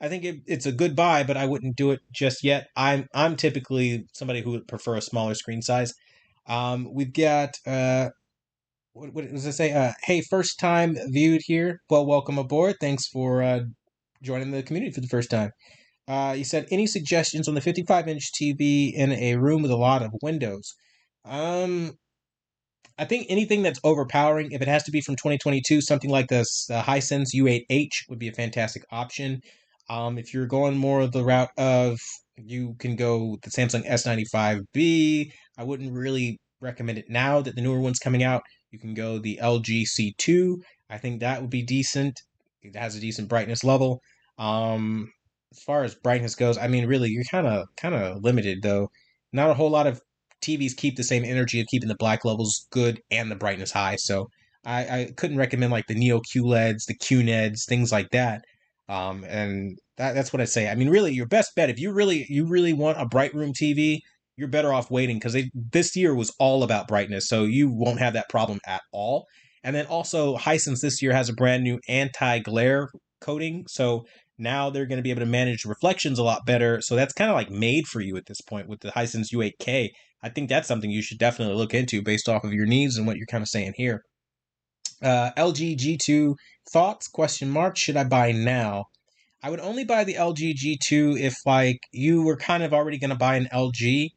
[SPEAKER 1] I think it's a good buy, but I wouldn't do it just yet. I'm typically somebody who would prefer a smaller screen size. We've got what does it say? Hey, first time viewed here. Well, welcome aboard. Thanks for joining the community for the first time. You said any suggestions on the 55-inch TV in a room with a lot of windows? Um, I think anything that's overpowering, if it has to be from 2022, something like this Hisense U8H would be a fantastic option. If you're going more of the route of you can go with the Samsung S95B, I wouldn't really recommend it now that the newer one's coming out. You can go the LG C2. I think that would be decent. It has a decent brightness level. As far as brightness goes, I mean, really, you're kind of limited though. Not a whole lot of TVs keep the same energy of keeping the black levels good and the brightness high. So I couldn't recommend like the Neo QLEDs, the QNEDs, things like that. And that's what I say. I mean, really, your best bet if you really want a bright room TV, you're better off waiting because this year was all about brightness, so you won't have that problem at all. And then also, Hisense this year has a brand new anti-glare coating, so now they're going to be able to manage reflections a lot better. So that's kind of like made for you at this point with the Hisense U8K. I think that's something you should definitely look into based off of your needs and what you're kind of saying here. LG G2 thoughts? Question mark. Should I buy now? I would only buy the LG G2 if like you were kind of already going to buy an LG,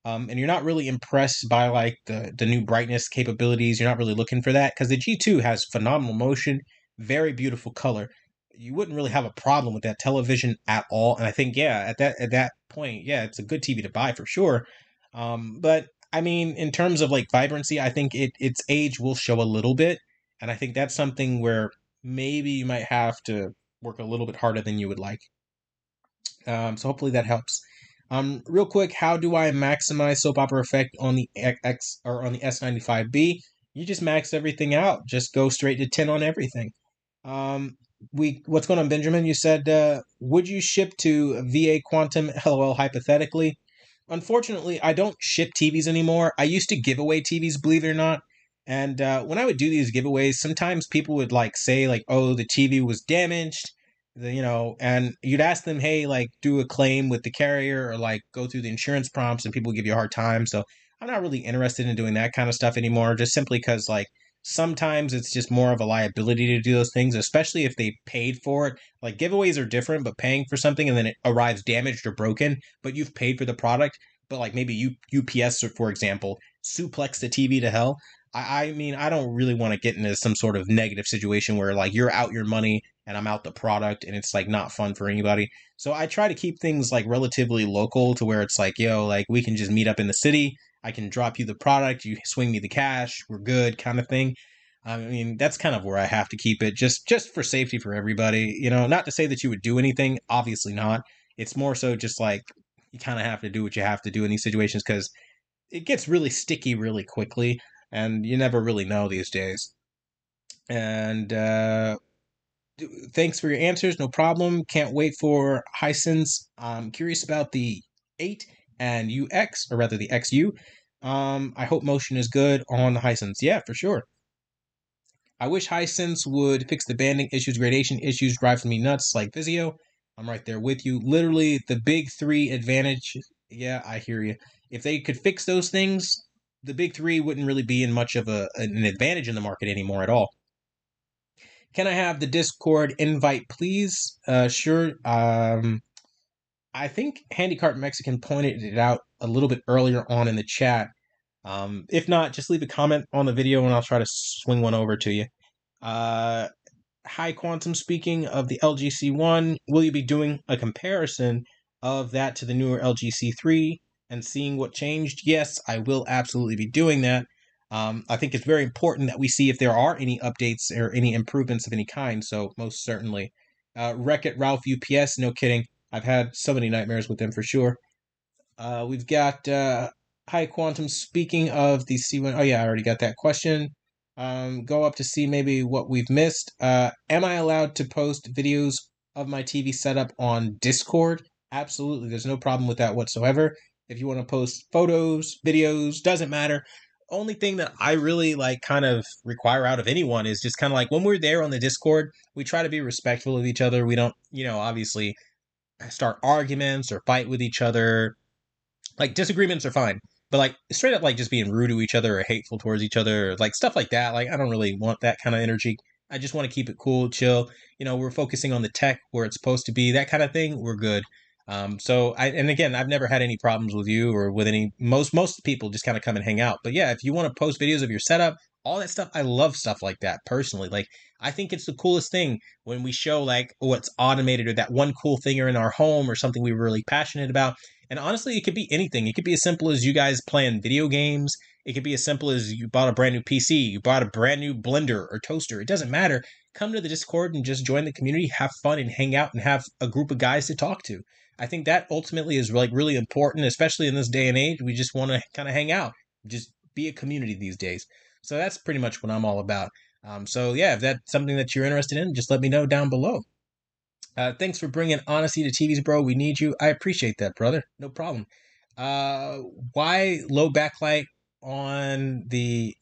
[SPEAKER 1] and you're not really impressed by like the new brightness capabilities. You're not really looking for that because the G2 has phenomenal motion, very beautiful color. You wouldn't really have a problem with that television at all. And I think yeah, at that point, yeah, it's a good TV to buy for sure. But I mean, in terms of like vibrancy, I think its age will show a little bit, and I think that's something where maybe you might have to work a little bit harder than you would like. So hopefully that helps. Real quick, how do I maximize soap opera effect on the X or on the S95B? You just max everything out. Just go straight to 10 on everything. Um, what's going on, Benjamin? You said, would you ship to VA Quantum? LOL, hypothetically. Unfortunately, I don't ship TVs anymore. I used to give away TVs, believe it or not. And when I would do these giveaways, sometimes people would like say like, "Oh, the TV was damaged," and you'd ask them, "Hey, like, do a claim with the carrier or like go through the insurance prompts," and people would give you a hard time. So I'm not really interested in doing that kind of stuff anymore, just simply because like sometimes it's just more of a liability to do those things, especially if they paid for it. Like giveaways are different, but paying for something and then it arrives damaged or broken, but you've paid for the product. But like maybe UPS, for example, suplex the TV to hell. I mean, I don't really want to get into some sort of negative situation where like you're out your money and I'm out the product and it's like not fun for anybody. So I try to keep things like relatively local to where it's like, yo, like we can just meet up in the city. I can drop you the product, you swing me the cash, we're good kind of thing. I mean, that's kind of where I have to keep it just for safety for everybody. Not to say that you would do anything, obviously not. It's more so just like you kind of have to do what you have to do in these situations because it gets really sticky really quickly and you never really know these days. And thanks for your answers. No problem. Can't wait for Hisense. I'm curious about the 8 and UX, or rather the XU. I hope motion is good on the Hisense. Yeah, for sure. I wish Hisense would fix the banding issues, gradation issues, driving me nuts like Vizio. I'm right there with you. Literally, the big three advantage. Yeah, I hear you. If they could fix those things, the big three wouldn't really be in much of an advantage in the market anymore at all. Can I have the Discord invite, please? Sure. I think Handycart Mexican pointed it out a little bit earlier on in the chat. If not, just leave a comment on the video and I'll try to swing one over to you. High Quantum speaking of the LG C1, will you be doing a comparison of that to the newer LG C3 and seeing what changed? Yes, I will absolutely be doing that. I think it's very important that we see if there are any updates or any improvements of any kind. So most certainly, Wreck-It Ralph UPS. No kidding. I've had so many nightmares with them for sure. We've got High Quantum. Speaking of the C1, oh yeah, I already got that question. Go up to see maybe what we've missed. Am I allowed to post videos of my TV setup on Discord? Absolutely. There's no problem with that whatsoever. If you want to post photos, videos, doesn't matter. Only thing that I really like kind of require out of anyone is just kind of like when we're there on the Discord, we try to be respectful of each other. We don't, obviously start arguments or fight with each other. Like disagreements are fine, but like straight up like just being rude to each other or hateful towards each other, or like stuff like that. Like I don't really want that kind of energy. I just want to keep it cool, chill. We're focusing on the tech where it's supposed to be, that kind of thing. We're good. And again, I've never had any problems with you or with any most people just kind of come and hang out. But yeah, if you want to post videos of your setup, all that stuff, I love stuff like that personally. Like I think it's the coolest thing when we show like what's automated or that one cool thing in our home or something we were really passionate about. And honestly, it could be anything. It could be as simple as you guys playing video games. It could be as simple as you bought a brand new PC, you bought a brand new blender or toaster. It doesn't matter. Come to the Discord and just join the community, have fun and hang out and have a group of guys to talk to. I think that ultimately is like really important, especially in this day and age. We just want to kind of hang out, just be a community these days. So that's pretty much what I'm all about. So yeah, if that's something that you're interested in, just let me know down below. Thanks for bringing honesty to TVs, bro. We need you. I appreciate that, brother. No problem. Uh, why low backlight on the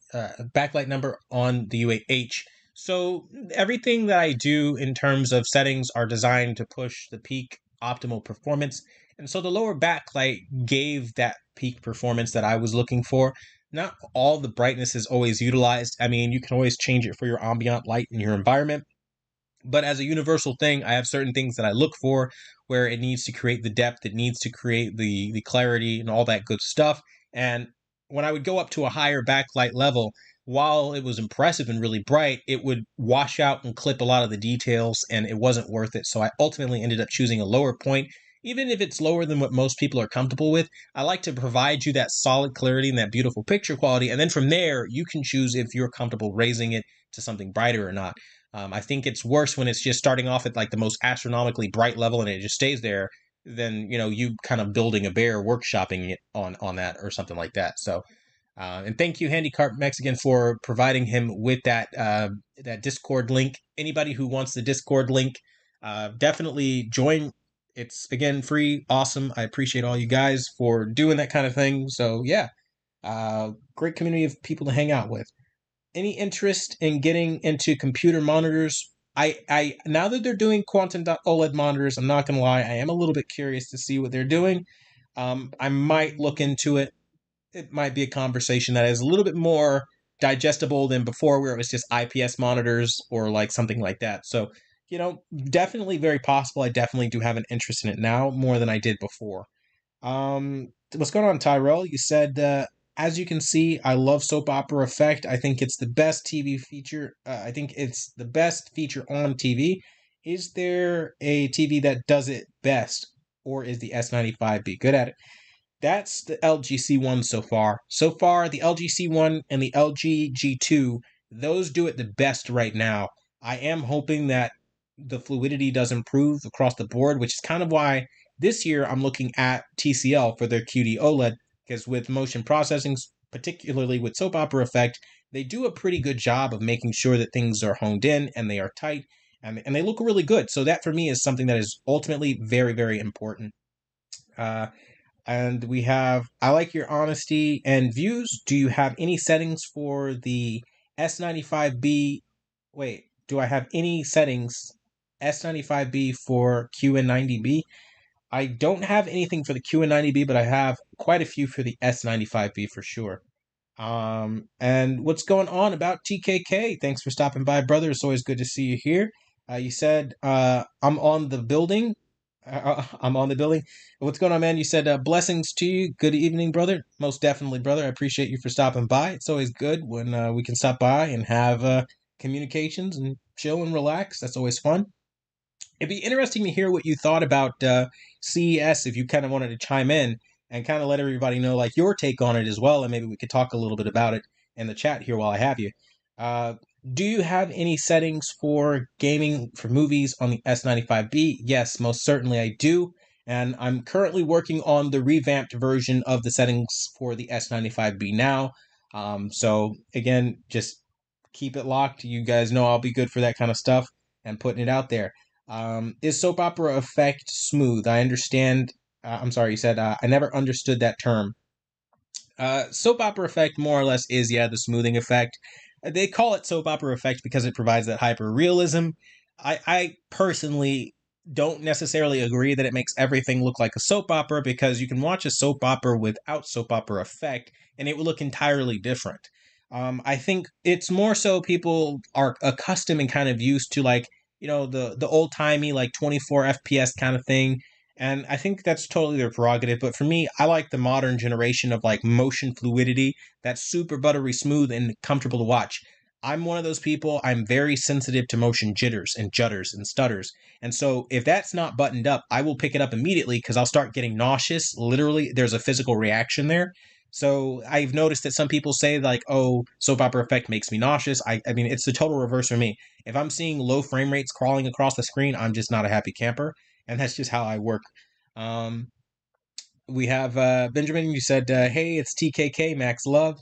[SPEAKER 1] backlight number on the UAH? So everything that I do in terms of settings are designed to push the peak optimal performance, and so the lower backlight gave that peak performance that I was looking for. Not all the brightness is always utilized. I mean, you can always change it for your ambient light in your environment, but as a universal thing, I have certain things that I look for where it needs to create the depth, it needs to create the clarity and all that good stuff. And when I would go up to a higher backlight level, while it was impressive and really bright, it would wash out and clip a lot of the details and it wasn't worth it. So I ultimately ended up choosing a lower point. Even if it's lower than what most people are comfortable with, I like to provide you that solid clarity and that beautiful picture quality. And then from there, you can choose if you're comfortable raising it to something brighter or not. I think it's worse when it's just starting off at like the most astronomically bright level and it just stays there than you kind of building a bear workshopping it on that or something like that. So and thank you, Handicarp Mexican, for providing him with that Discord link. Anybody who wants the Discord link, definitely join. It's again free, awesome. I appreciate all you guys for doing that kind of thing. So yeah, great community of people to hang out with. Any interest in getting into computer monitors? I now that they're doing quantum OLED monitors, I'm not gonna lie, I am a little bit curious to see what they're doing. I might look into it. It might be a conversation that is a little bit more digestible than before, where it was just IPS monitors or like something like that. So, definitely very possible. I definitely do have an interest in it now more than I did before. What's going on, Tyrell? You said, as you can see, I love Soap Opera Effect. I think it's the best TV feature. I think it's the best feature on TV. Is there a TV that does it best, or is the S95B good at it? That's the LG C1 so far. So far, the LG C1 and the LG G2, those do it the best right now. I am hoping that the fluidity does improve across the board, which is kind of why this year I'm looking at TCL for their QD OLED, because with motion processing, particularly with Soap Opera Effect, they do a pretty good job of making sure that things are honed in and they are tight and they look really good. So that for me is something that is ultimately very, very important. And we have, I like your honesty and views. Do you have any settings for the S95B? Wait, do I have any settings S95B for QN90B? I don't have anything for the QN90B, but I have quite a few for the S95B for sure. And what's going on about TKK? Thanks for stopping by, brother. It's always good to see you here. You said, I'm on the building. I'm on the building. What's going on, man? You said blessings to you. Good evening, brother. Most definitely, brother. I appreciate you for stopping by. It's always good when we can stop by and have communications and chill and relax. That's always fun. It'd be interesting to hear what you thought about CES if you kind of wanted to chime in and kind of let everybody know like your take on it as well, and maybe we could talk a little bit about it. in the chat here while I have you. Uh, do you have any settings for gaming for movies on the S95B? Yes, most certainly I do. And I'm currently working on the revamped version of the settings for the S95B now. So again, just keep it locked. You guys know I'll be good for that kind of stuff and putting it out there. Is soap opera effect smooth? I understand. I'm sorry, you said I never understood that term. Soap opera effect more or less is, yeah, the smoothing effect. They call it soap opera effect because it provides that hyper realism. I personally don't necessarily agree that it makes everything look like a soap opera, because you can watch a soap opera without soap opera effect and it will look entirely different. I think it's more so people are accustomed and kind of used to, like, the old timey like 24 FPS kind of thing, and I think that's totally their prerogative. But for me, I like the modern generation of like motion fluidity that's super buttery smooth and comfortable to watch. I'm one of those people, I'm very sensitive to motion jitters and judders and stutters. And so if that's not buttoned up, I will pick it up immediately because I'll start getting nauseous. Literally, there's a physical reaction there. So I've noticed that some people say like, "Oh, soap opera effect makes me nauseous." I mean, it's the total reverse for me. If I'm seeing low frame rates crawling across the screen, I'm just not a happy camper, and that's just how I work. Um, we have Benjamin. You said, "Hey, it's TKK Max Love."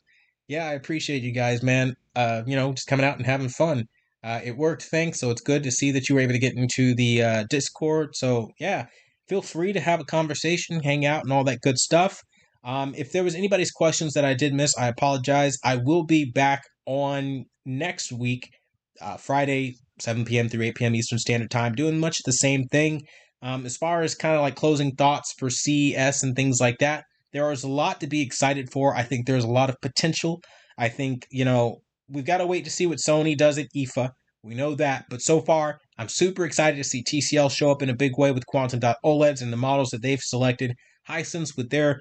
[SPEAKER 1] Yeah, I appreciate you guys, man. Just coming out and having fun. It worked, thanks. So it's good to see that you were able to get into the Discord. So yeah, feel free to have a conversation, hang out, and all that good stuff. If there was anybody's questions that I did miss, I apologize. I will be back on next week, Friday, 7 p.m. through 8 p.m. Eastern Standard Time, doing much the same thing. As far as kind of like closing thoughts for CES and things like that, there is a lot to be excited for. I think there's a lot of potential. I think, we've got to wait to see what Sony does at IFA. We know that. But so far, I'm super excited to see TCL show up in a big way with quantum dot OLEDs and the models that they've selected. Hisense with their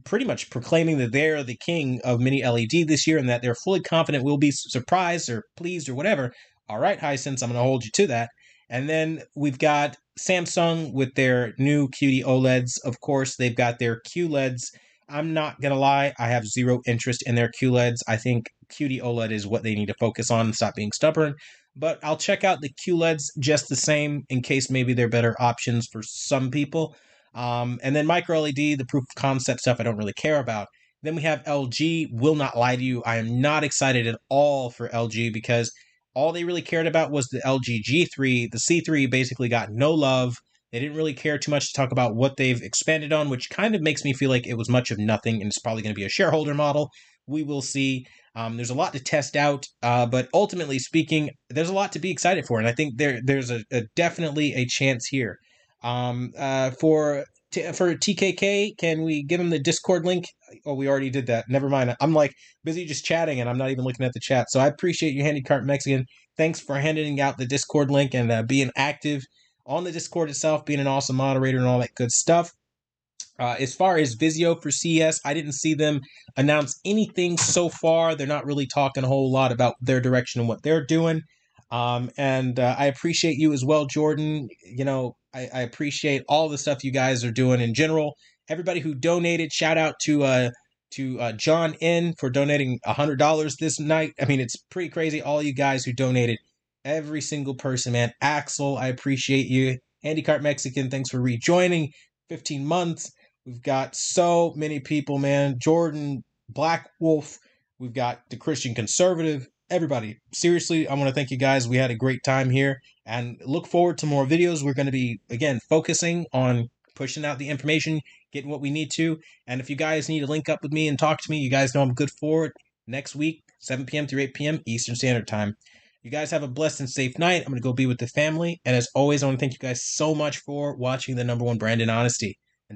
[SPEAKER 1] pretty much proclaiming that they're the king of mini LED this year and that they're fully confident we'll be surprised or pleased or whatever. All right, Hisense, I'm going to hold you to that. And then we've got Samsung with their new QD OLEDs. Of course, they've got their QLEDs. I'm not going to lie, I have zero interest in their QLEDs. I think QD OLED is what they need to focus on and stop being stubborn. But I'll check out the QLEDs just the same in case maybe they're better options for some people. And then micro LED, the proof of concept stuff I don't really care about. Then we have LG. Will not lie to you, I am not excited at all for LG because all they really cared about was the LG G3. The C3 basically got no love. They didn't really care too much to talk about what they've expanded on, which kind of makes me feel like it was much of nothing, and it's probably going to be a shareholder model. We will see. There's a lot to test out, but ultimately speaking, there's a lot to be excited for, and I think there's a definitely a chance here. For TKK, can we give him the Discord link? Oh, we already did that. Never mind. I'm like busy just chatting and I'm not even looking at the chat. So I appreciate you, Handicart Mexican. Thanks for handing out the Discord link and being active on the Discord itself, being an awesome moderator and all that good stuff. As far as Vizio for CES, I didn't see them announce anything so far. They're not really talking a whole lot about their direction and what they're doing. And I appreciate you as well, Jordan. I appreciate all the stuff you guys are doing in general. Everybody who donated, shout out to John N for donating $100 this night. I mean, it's pretty crazy. All you guys who donated, every single person, man. Axel, I appreciate you. Handicart Mexican, thanks for rejoining. 15 months. We've got so many people, man. Jordan, Black Wolf. We've got the Christian Conservative. Everybody, seriously, I want to thank you guys. We had a great time here and look forward to more videos. We're going to be, again, focusing on pushing out the information, getting what we need to. And if you guys need to link up with me and talk to me, you guys know I'm good for it. Next week, 7 p.m. through 8 p.m. Eastern Standard Time. You guys have a blessed and safe night. I'm going to go be with the family. And as always, I want to thank you guys so much for watching the #1 brand in honesty.